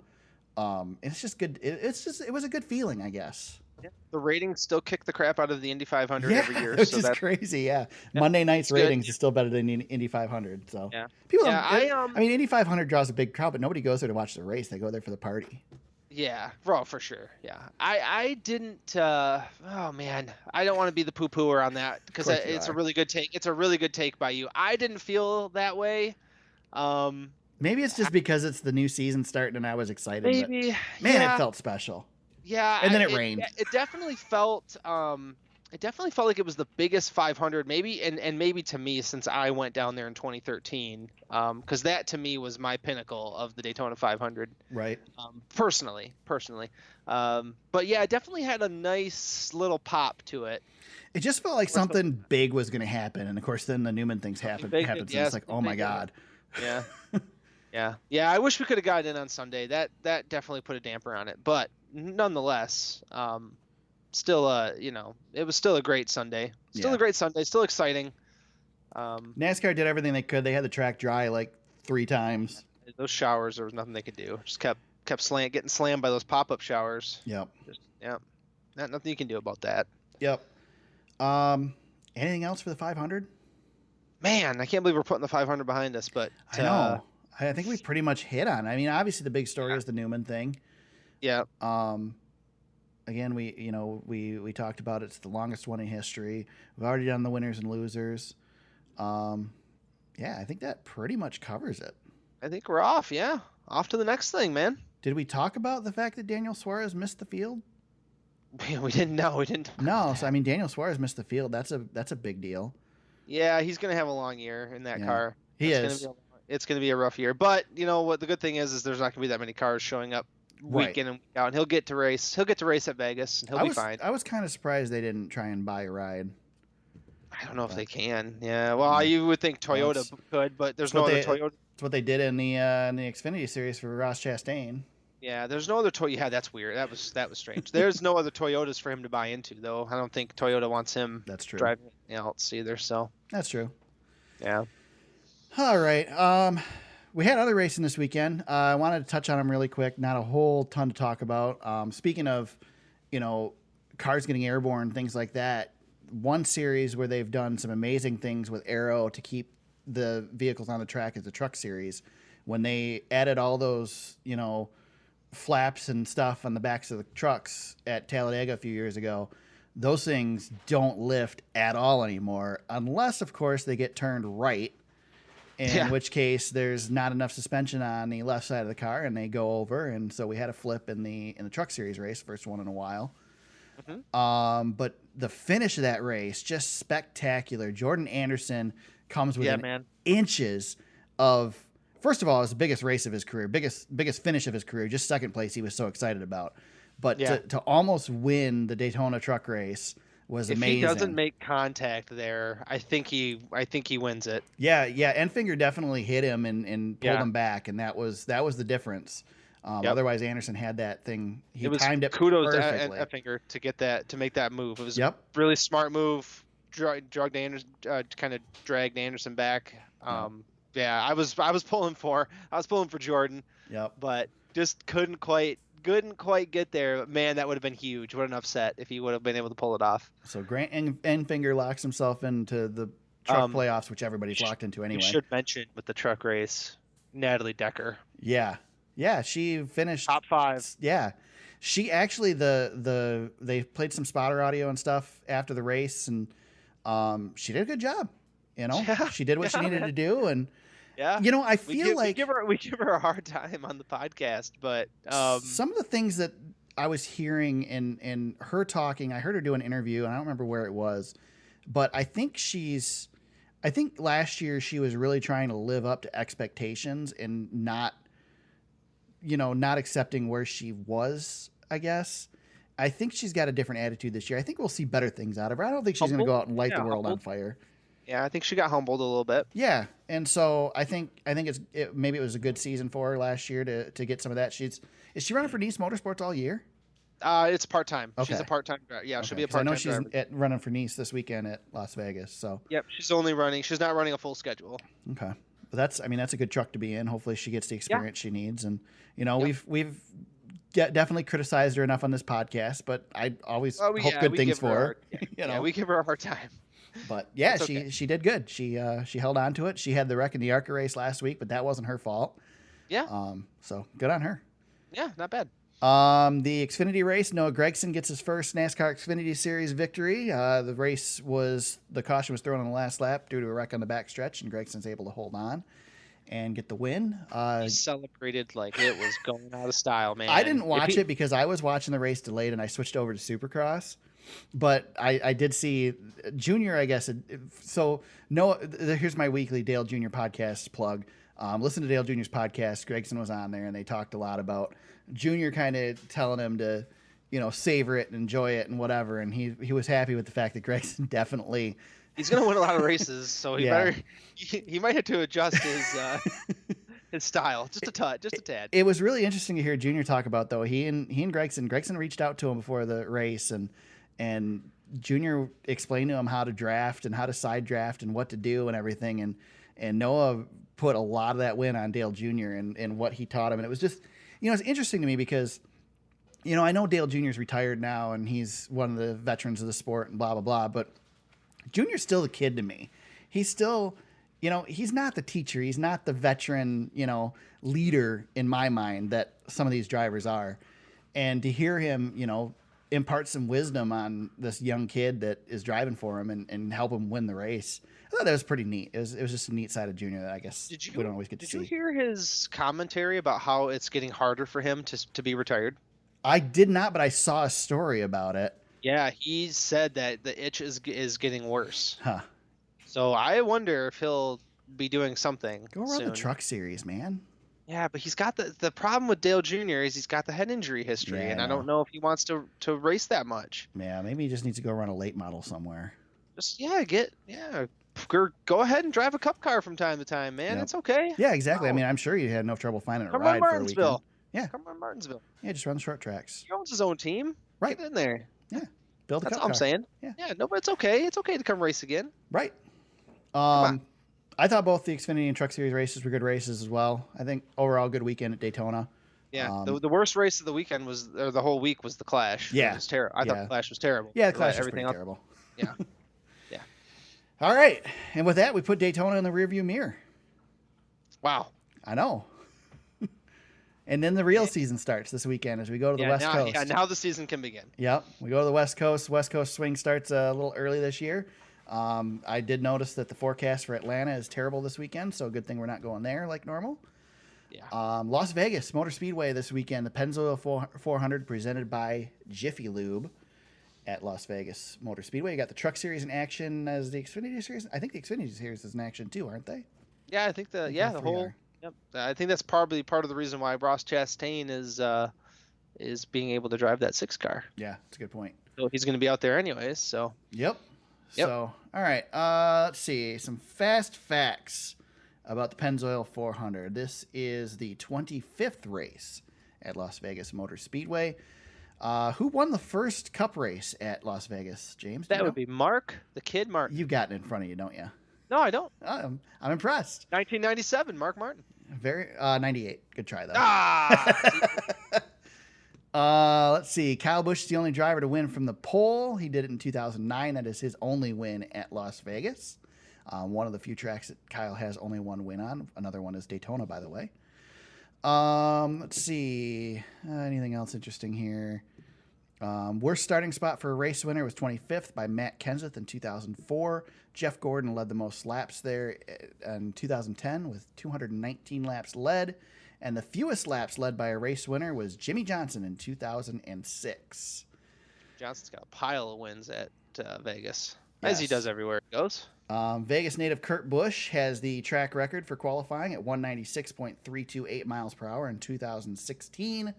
It's just good. It was a good feeling, I guess. Yeah. The ratings still kick the crap out of the Indy 500 every year. Which is crazy. Yeah. Monday night's ratings is still better than Indy 500. So Indy 500 draws a big crowd, but nobody goes there to watch the race. They go there for the party. Yeah, for sure. Yeah. I didn't, oh man, I don't want to be the poo-pooer on that because it's a really good take. It's a really good take by you. I didn't feel that way. Maybe it's just because it's the new season starting and I was excited. Maybe. But man, it felt special. Yeah, and then it rained. It definitely felt. It definitely felt like it was the biggest 500, maybe, and maybe to me since I went down there in 2013, because that to me was my pinnacle of the Daytona 500. Right. Personally. But yeah, it definitely had a nice little pop to it. It just felt like something big was going to happen, and of course, then the Newman things happened. And it's like, oh my god. Yeah. Yeah. I wish we could have gotten in on Sunday. That definitely put a damper on it, but nonetheless, still it was still a great Sunday. Still a great Sunday. Still exciting. NASCAR did everything they could. They had the track dry like 3 times. Those showers, there was nothing they could do. Just kept getting slammed by those pop-up showers. Yep. Nothing you can do about that. Yep. Anything else for the 500? Man, I can't believe we're putting the 500 behind us, but I know. I think we pretty much hit on it. I mean, obviously the big story is the Newman thing. Yeah. Again, we talked about it's the longest one in history. We've already done the winners and losers. I think that pretty much covers it. I think we're off. Yeah, off to the next thing, man. Did we talk about the fact that Daniel Suarez missed the field? We didn't know. We didn't. No, so I mean, Daniel Suarez missed the field. That's a big deal. Yeah, he's gonna have a long year in that car. It's gonna be a rough year, but you know what? The good thing is there's not gonna be that many cars showing up week in and week out, and he'll get to race. He'll get to race at Vegas, and he'll be fine. I was kind of surprised they didn't try and buy a ride. I don't know if they can. Yeah, well, you would think Toyota could, but there's no other Toyota. It's what they did in the Xfinity series for Ross Chastain. Yeah, there's no other Toyota. Yeah, that's weird. That was strange. There's no other Toyotas for him to buy into, though. I don't think Toyota wants him That's true. driving anything else either. So That's true. yeah. All right. We had other racing this weekend. I wanted to touch on them really quick. Not a whole ton to talk about. Speaking of, cars getting airborne, things like that. One series where they've done some amazing things with aero to keep the vehicles on the track is the truck series. When they added all those, flaps and stuff on the backs of the trucks at Talladega a few years ago, those things don't lift at all anymore, unless, of course, they get turned right, in which case there's not enough suspension on the left side of the car and they go over. And so we had a flip in the truck series race, first one in a while. Mm-hmm. But the finish of that race, just spectacular. Jordan Anderson comes within inches of, first of all, it was the biggest race of his career, biggest finish of his career, just second place he was so excited about. But to almost win the Daytona truck race was amazing. If he doesn't make contact there, I think he wins it. Yeah. Enfinger definitely hit him and pulled him back, and that was the difference. Otherwise, Anderson had that thing. He timed it perfectly. To Enfinger to make that move. It was a really smart move. Dragged Anderson back. Yeah, I was pulling for Jordan. Yep. But just couldn't quite get there. Man, that would have been huge. What an upset if he would have been able to pull it off. So Grant Enfinger locks himself into the truck playoffs, which everybody's locked into anyway. You should mention with the truck race, Natalie Decker. Yeah, she finished top 5. Yeah, she actually they played some spotter audio and stuff after the race, and she did a good job. She did what she needed to do, and I feel like we give her a hard time on the podcast, but some of the things that I was hearing in her talking, I heard her do an interview, and I don't remember where it was, but I think last year she was really trying to live up to expectations and not accepting where she was, I guess. I think she's got a different attitude this year. I think we'll see better things out of her. I don't think she's going to go out and light the world on fire. Yeah, I think she got humbled a little bit. Yeah, and so I think maybe it was a good season for her last year to get some of that. Is she running for Nice Motorsports all year? It's part time. Okay. She's a part time driver. Yeah, she'll be a part time. I know she's running for Nice this weekend at Las Vegas. So yep, she's not running a full schedule. Okay, but that's a good truck to be in. Hopefully, she gets the experience she needs. And we've definitely criticized her enough on this podcast, but I always hope good things for her. We give her a hard time. But yeah, she did good. She held on to it. She had the wreck in the ARCA race last week, but that wasn't her fault. Yeah. So good on her. Yeah, not bad. The Xfinity race, Noah Gragson gets his first NASCAR Xfinity Series victory. The caution was thrown on the last lap due to a wreck on the backstretch, and Gregson's able to hold on and get the win. He celebrated like it was going out of style, man. I didn't watch it because I was watching the race delayed, and I switched over to Supercross. But I did see Junior, I guess. So here's my weekly Dale Jr. podcast plug. Listen to Dale Jr.'s podcast. Gregson was on there, and they talked a lot about Junior kind of telling him to, savor it and enjoy it and whatever. And he was happy with the fact that Gregson definitely. He's going to win a lot of races, so he might have to adjust his style just a tad. It was really interesting to hear Junior talk about, though. He and Gregson reached out to him before the race, and Junior explained to him how to draft and how to side draft and what to do and everything. And Noah put a lot of that win on Dale Jr. and what he taught him. And it was just, it's interesting to me because, I know Dale Jr.'s retired now and he's one of the veterans of the sport and blah, blah, blah. But Junior's still the kid to me. He's still, he's not the teacher. He's not the veteran, leader in my mind that some of these drivers are. And to hear him, impart some wisdom on this young kid that is driving for him and help him win the race. I thought that was pretty neat. It was just a neat side of Junior that I guess we don't always get to see. Did you hear his commentary about how it's getting harder for him to be retired? I did not, but I saw a story about it. Yeah, he said that the itch is getting worse. Huh. So I wonder if he'll be doing something Go around soon. the truck series, man. Yeah, but he's got the problem with Dale Jr. is he's got the head injury history, and I don't know if he wants to race that much. Yeah, maybe he just needs to go run a late model somewhere. Just go ahead and drive a cup car from time to time, man. Yep. It's okay. Yeah, exactly. Oh. I mean, I'm sure you had no trouble finding a Come ride on, for a weekend. Yeah. Come on, Martinsville. Yeah, just run the short tracks. He owns his own team. Right. Get in there. Yeah. Build a That's cup all I'm car. saying. Yeah. Yeah. No, but it's okay. It's okay to come race again. Right. on. I thought both the Xfinity and Truck Series races were good races as well. I think overall good weekend at Daytona. Yeah. The worst race of the weekend or the whole week was the Clash. Yeah. It was terrible. I thought the Clash was terrible. Yeah, the Clash was everything pretty else. terrible. Yeah. All right. And with that, we put Daytona in the rearview mirror. Wow. I know. And then the real season starts this weekend as we go to the West Coast. Yeah, now the season can begin. Yep. We go to the West Coast. West Coast swing starts a little early this year. I did notice that the forecast for Atlanta is terrible this weekend, so good thing we're not going there like normal. Yeah. Las Vegas Motor Speedway this weekend, the Pennzoil 400 presented by Jiffy Lube at Las Vegas Motor Speedway. You got the Truck Series in action as the Xfinity Series. I think the Xfinity Series is in action too, aren't they? Yeah, I think the whole. are. Yep. I think that's probably part of the reason why Ross Chastain is being able to drive that 6 car. Yeah, that's a good point. So he's going to be out there anyways. So. Yep. So, all right. Let's see. Some fast facts about the Pennzoil 400. This is the 25th race at Las Vegas Motor Speedway. Who won the first Cup race at Las Vegas, James? That would be Mark, the kid Mark. You've got it in front of you, don't you? No, I don't. I'm impressed. 1997, Mark Martin. 98. Good try, though. Ah! Let's see. Kyle Busch is the only driver to win from the pole. He did it in 2009. That is his only win at Las Vegas. One of the few tracks that Kyle has only one win on. Another one is Daytona, by the way. Let's see. Anything else interesting here? Worst starting spot for a race winner was 25th by Matt Kenseth in 2004. Jeff Gordon led the most laps there in 2010 with 219 laps led. And the fewest laps led by a race winner was Jimmy Johnson in 2006. Johnson's got a pile of wins at Vegas, Yes. as he does everywhere he goes. Vegas native Kurt Busch has the track record for qualifying at 196.328 miles per hour in 2016.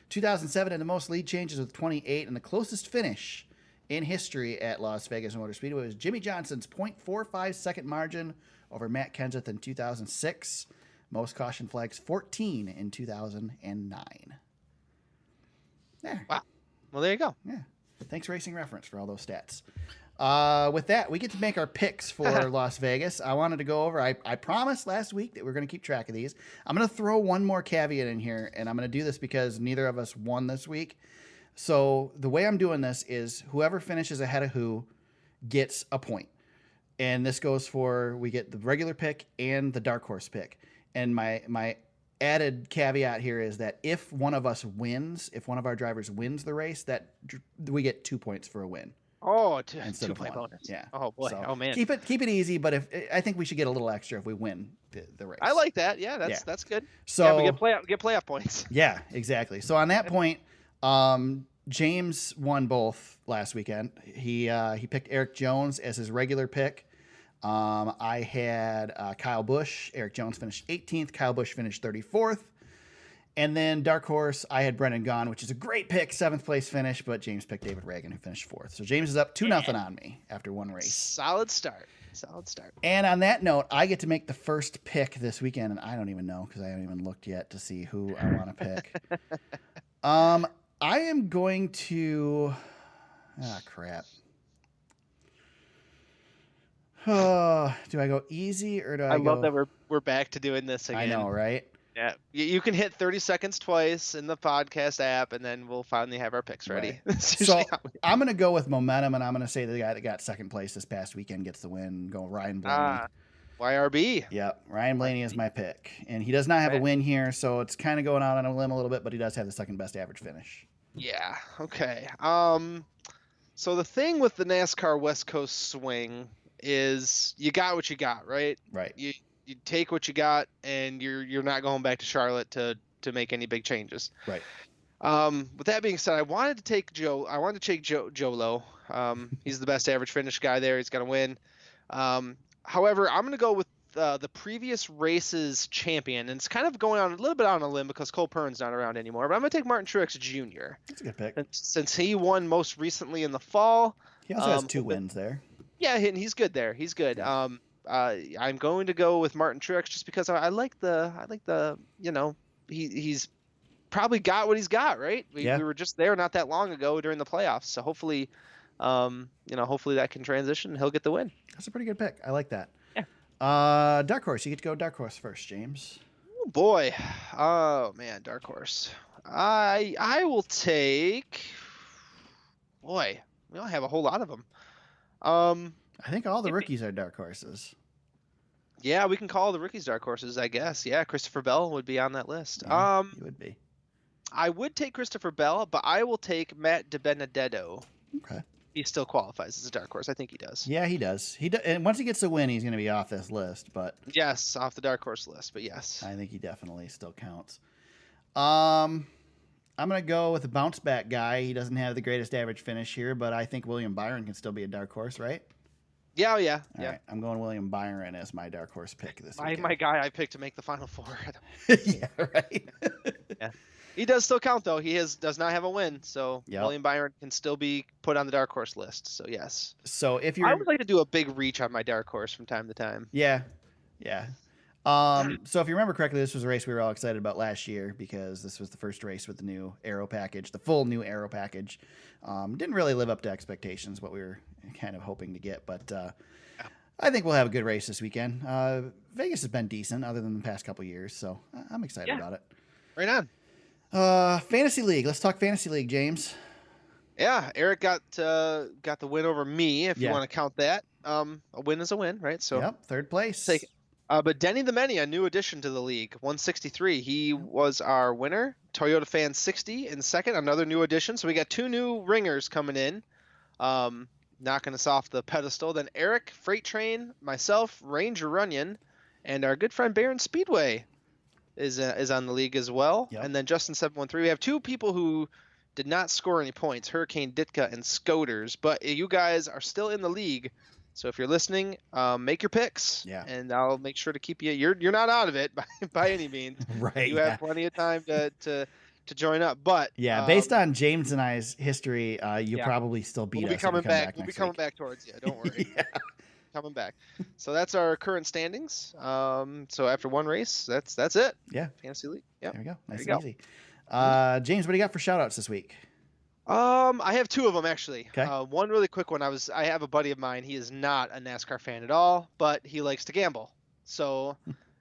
2007 had the most lead changes with 28, and the closest finish in history at Las Vegas Motor Speedway was Jimmy Johnson's 0.45 second margin over Matt Kenseth in 2006. Most caution flags, 14 in 2009. There. Wow. Well, there you go. Yeah. Thanks, Racing Reference, for all those stats. With that, we get to make our picks for Las Vegas. I wanted to go over, I promised last week that we're going to keep track of these. I'm going to throw one more caveat in here, and I'm going to do this because neither of us won this week. So the way I'm doing this is whoever finishes ahead of who gets a point. And this goes for, we get the regular pick and the dark horse pick. And my added caveat here is that if one of us wins, if one of our drivers wins the race, that we get 2 points for a win. Oh, Instead of 2-point one. bonus. Yeah. Oh boy. So Oh man. Keep it easy, but I think we should get a little extra if we win the race. I like that. Yeah, that's good. So yeah, we get playoff points. Yeah, exactly. So on that point, James won both last weekend. He picked Eric Jones as his regular pick. I had Kyle Busch. Eric Jones finished 18th. Kyle Busch finished 34th. And then dark horse, I had Brendan Gaughan, which is a great pick, 7th place finish, but James picked David Reagan, who finished 4th. So James is up 2-0 on me after one race. Solid start. And on that note, I get to make the first pick this weekend, and I don't even know because I haven't even looked yet to see who I want to pick. I am going to... crap. Oh, do I go easy or do I go... love that we're back to doing this again. I know, right? Yeah, you can hit 30 seconds twice in the podcast app, and then we'll finally have our picks ready. Right. So I'm going to go with momentum, and I'm going to say the guy that got second place this past weekend gets the win. Go Ryan Blaney. YRB. Yep, Ryan Blaney is my pick, and he does not have a win here, so it's kind of going out on a limb a little bit, but he does have the second best average finish. Yeah. Okay. So the thing with the NASCAR West Coast swing is you got what you got, right? Right. You take what you got, and you're not going back to Charlotte to make any big changes. Right. With that being said, I wanted to take Joe Lowe. He's the best average finish guy there. He's going to win. However, I'm going to go with the previous race's champion, and it's kind of going on a little bit on a limb because Cole Pearn's not around anymore. But I'm going to take Martin Truex Jr. That's a good pick. Since he won most recently in the fall. He also has 2 wins there. Yeah, and he's good there. He's good. Yeah. I'm going to go with Martin Truex just because I like the he's probably got what he's got, right? Yeah. We were just there not that long ago during the playoffs, so hopefully, hopefully that can transition and he'll get the win. That's a pretty good pick. I like that. Yeah. Dark horse. You get to go dark horse first, James. Oh boy, oh man, dark horse. I will take. Boy, we don't have a whole lot of them. I think all the rookies are dark horses. Yeah, we can call the rookies dark horses, I guess. Yeah, Christopher Bell would be on that list. Yeah, he would be. I would take Christopher Bell, but I will take Matt DiBenedetto. Okay. He still qualifies as a dark horse. I think he does. Yeah, he does. And once he gets a win, he's going to be off this list. But yes, off the dark horse list. But yes, I think he definitely still counts. I'm going to go with a bounce back guy. He doesn't have the greatest average finish here, but I think William Byron can still be a dark horse, right? Yeah, yeah. All right, I'm going William Byron as my dark horse pick this weekend. My guy I picked to make the Final Four. Yeah, right. Yeah. He does still count, though. He does not have a win, so Yep. William Byron can still be put on the dark horse list. So yes. So if you're, I would like to do a big reach on my dark horse from time to time. yeah. So if you remember correctly, this was a race we were all excited about last year because this was the first race with the new aero package, the full new aero package. Didn't really live up to expectations, what we were kind of hoping to get, but I think we'll have a good race this weekend. Vegas has been decent other than the past couple years, so I'm excited about it. Right on. Fantasy League. Let's talk Fantasy League, James. Yeah, Eric got the win over me, if you Yeah. want to count that. A win is a win, right? So Yep, third place. take it. But Denny the Many, a new addition to the league, 163. He was our winner. Toyota Fan 60 in second, another new addition. So we got two new ringers coming in, knocking us off the pedestal. Then Eric, Freight Train, myself, Ranger Runyon, and our good friend Baron Speedway is on the league as well. Yep. And then Justin 713. We have two people who did not score any points, Hurricane Ditka and Scoters, but you guys are still in the league. So if you're listening, make your picks, and I'll make sure to keep you. You're not out of it by any means. Right. You have plenty of time to join up. But based on James and I's history, you probably still beat us. We'll be coming back. We'll be coming back towards you. Don't worry. Coming back. So that's our current standings. So after one race, that's it. Yeah. Fantasy League. Yeah. There we go. Nice and easy. James, what do you got for shout outs this week? I have two of them actually. Okay. One really quick one. I have a buddy of mine. He is not a NASCAR fan at all, but he likes to gamble. So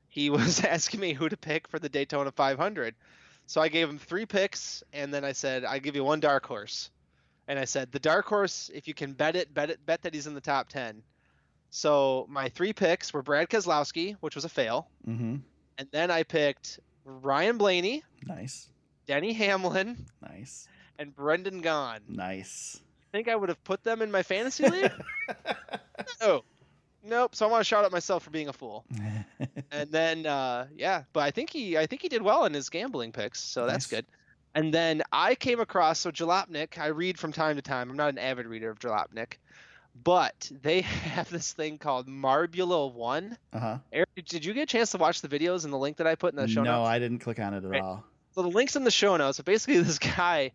he was asking me who to pick for the Daytona 500. So I gave him 3 picks, and then I said, I give you one dark horse. And I said, the dark horse, if you can bet that he's in the top 10. So my 3 picks were Brad Keselowski, which was a fail. Mm-hmm. And then I picked Ryan Blaney. Nice. Denny Hamlin. Nice. And Brendan Gaughan. Nice. Think I would have put them in my fantasy league? No. Nope. So I want to shout out myself for being a fool. And then but I think he did well in his gambling picks, so that's good. And then I came across Jalopnik. I read from time to time. I'm not an avid reader of Jalopnik, but they have this thing called Marbula One. Uh-huh. Eric, did you get a chance to watch the videos and the link that I put in the show notes? No, I didn't click on it at all. So the link's in the show notes. So basically this guy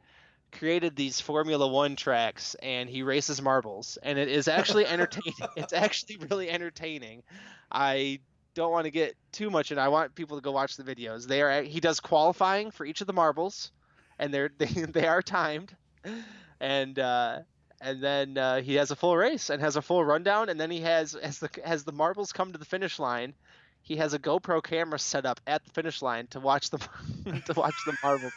created these Formula One tracks and he races marbles, and it is actually entertaining. It's actually really entertaining. I don't want to get too much, and I want people to go watch the videos. He does qualifying for each of the marbles, and they are timed, and then he has a full race and has a full rundown, and then he has as the marbles come to the finish line, he has a GoPro camera set up at the finish line to watch the marbles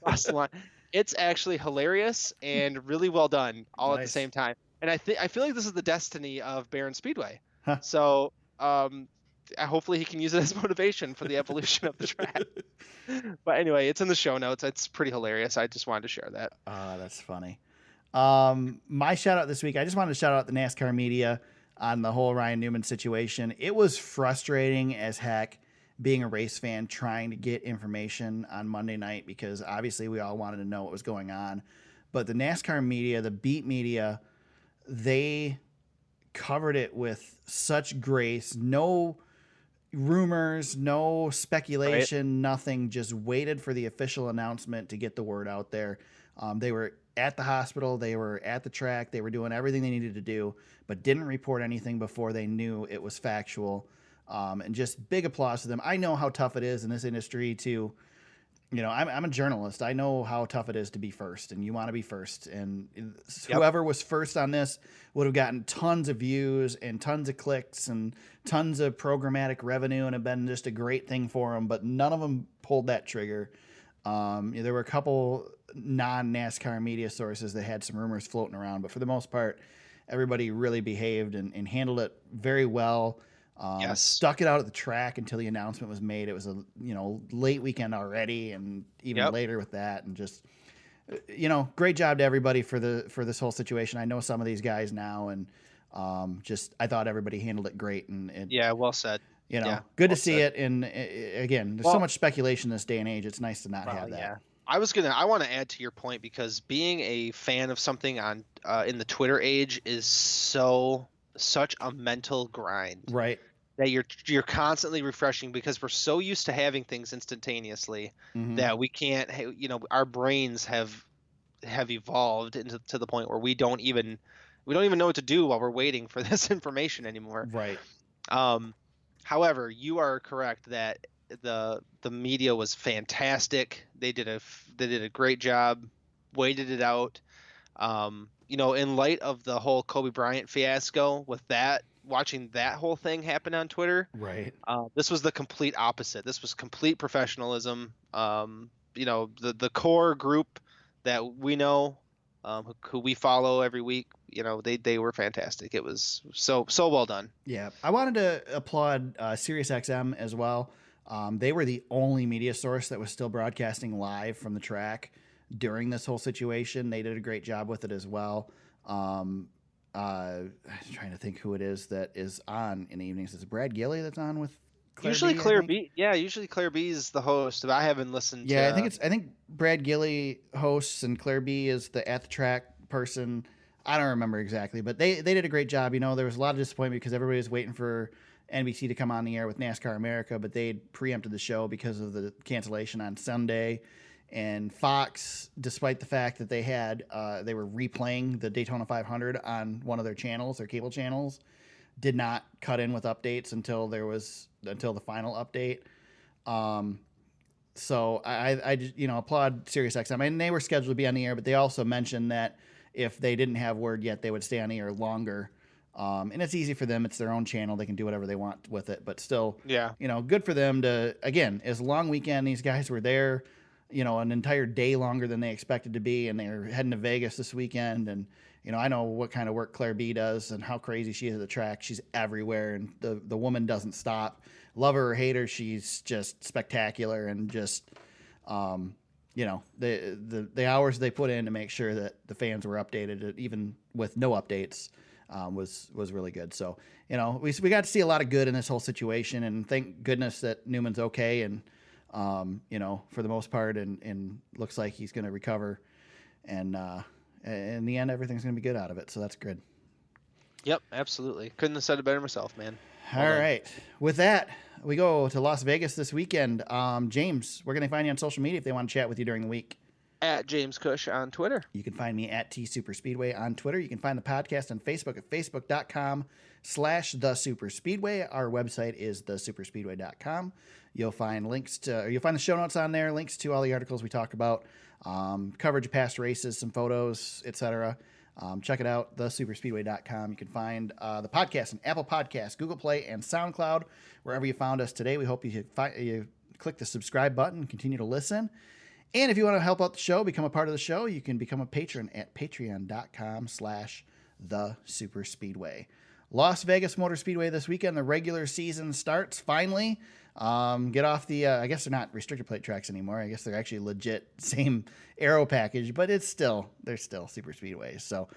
cross the line. It's actually hilarious and really well done all at the same time. And I feel like this is the destiny of Barron Speedway. Huh. So hopefully he can use it as motivation for the evolution of the track. But anyway, it's in the show notes. It's pretty hilarious. I just wanted to share that. That's funny. My shout out this week, I just wanted to shout out the NASCAR media on the whole Ryan Newman situation. It was frustrating as heck being a race fan, trying to get information on Monday night, because obviously we all wanted to know what was going on. But the NASCAR media, the beat media, they covered it with such grace. No rumors, no speculation, nothing. Just waited for the official announcement to get the word out there. They were at the hospital. They were at the track. They were doing everything they needed to do, but didn't report anything before they knew it was factual. And just big applause to them. I know how tough it is in this industry to you know, I'm a journalist. I know how tough it is to be first, and you want to be first. And Yep. whoever was first on this would have gotten tons of views and tons of clicks and tons of programmatic revenue, and have been just a great thing for them. But none of them pulled that trigger. There were a couple non-NASCAR media sources that had some rumors floating around, but for the most part, everybody really behaved and handled it very well. Yes. Stuck it out at the track until the announcement was made. It was a late weekend already, and even Yep. later with that, and just great job to everybody for this whole situation. I know some of these guys now, and just I thought everybody handled it great, and Yeah, well said. good to well see said. it. And again, there's Well- so much speculation this day and age. It's nice to not Well, have that. yeah. I want to add to your point, because being a fan of something on in the Twitter age is such a mental grind. Right. That you're constantly refreshing, because we're so used to having things instantaneously Mhm. that we can't, our brains have evolved to the point where we don't even know what to do while we're waiting for this information anymore. Right. However, you are correct that the media was fantastic. They did a great job, waited it out. In light of the whole Kobe Bryant fiasco, with that, watching that whole thing happen on Twitter, Right. this was the complete opposite. This was complete professionalism. The core group that we know, who we follow every week, they were fantastic. It was so well done. Yeah, I wanted to applaud SiriusXM as well. They were the only media source that was still broadcasting live from the track during this whole situation. They did a great job with it as well. I'm trying to think who it is that is on in the evenings. Is it Brad Gilly that's on with Claire Usually B, I Claire think? B. Yeah, usually Claire B is the host. But I haven't listened. Yeah, to... I think Brad Gilly hosts and Claire B is the at the track person. I don't remember exactly, but they did a great job. There was a lot of disappointment because everybody was waiting for NBC to come on the air with NASCAR America, but they preempted the show because of the cancellation on Sunday. And Fox, despite the fact that they were replaying the Daytona 500 on one of their channels, their cable channels, did not cut in with updates until the final update. So I just, applaud SiriusXM. And they were scheduled to be on the air, but they also mentioned that if they didn't have word yet, they would stay on the air longer. And it's easy for them. It's their own channel. They can do whatever they want with it. But still, Yeah. Good for them to, again, it's a long weekend. These guys were there, an entire day longer than they expected to be. And they're heading to Vegas this weekend. And, I know what kind of work Claire B does and how crazy she is at the track. She's everywhere. And the woman doesn't stop. Love her or hate her, she's just spectacular. And just, the hours they put in to make sure that the fans were updated, even with no updates, was really good. So, we got to see a lot of good in this whole situation, and thank goodness that Newman's okay. And, for the most part, and looks like he's going to recover. And, in the end, everything's going to be good out of it. So that's good. Yep, absolutely. Couldn't have said it better myself, man. All right. With that, we go to Las Vegas this weekend. James, where can they find you on social media if they want to chat with you during the week? At James Cush on Twitter. You can find me at TSuperspeedway on Twitter. You can find the podcast on Facebook at facebook.com/thesuperspeedway. Our website is thesuperspeedway.com. You'll find the show notes on there, links to all the articles we talk about, coverage of past races, some photos, etc. Check it out, thesuperspeedway.com. You can find the podcast on Apple Podcasts, Google Play, and SoundCloud. Wherever you found us today, we hope you click the subscribe button and continue to listen. And if you want to help out the show, become a part of the show, you can become a patron at patreon.com/thesuperspeedway. Las Vegas Motor Speedway this weekend. The regular season starts finally. Get off the, I guess they're not restrictor plate tracks anymore. I guess they're actually legit same aero package, but they're still super speedways. So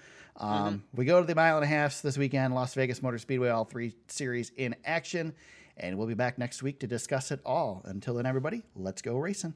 we go to the 1.5 miles this weekend, Las Vegas Motor Speedway, all 3 series in action. And we'll be back next week to discuss it all. Until then, everybody, let's go racing.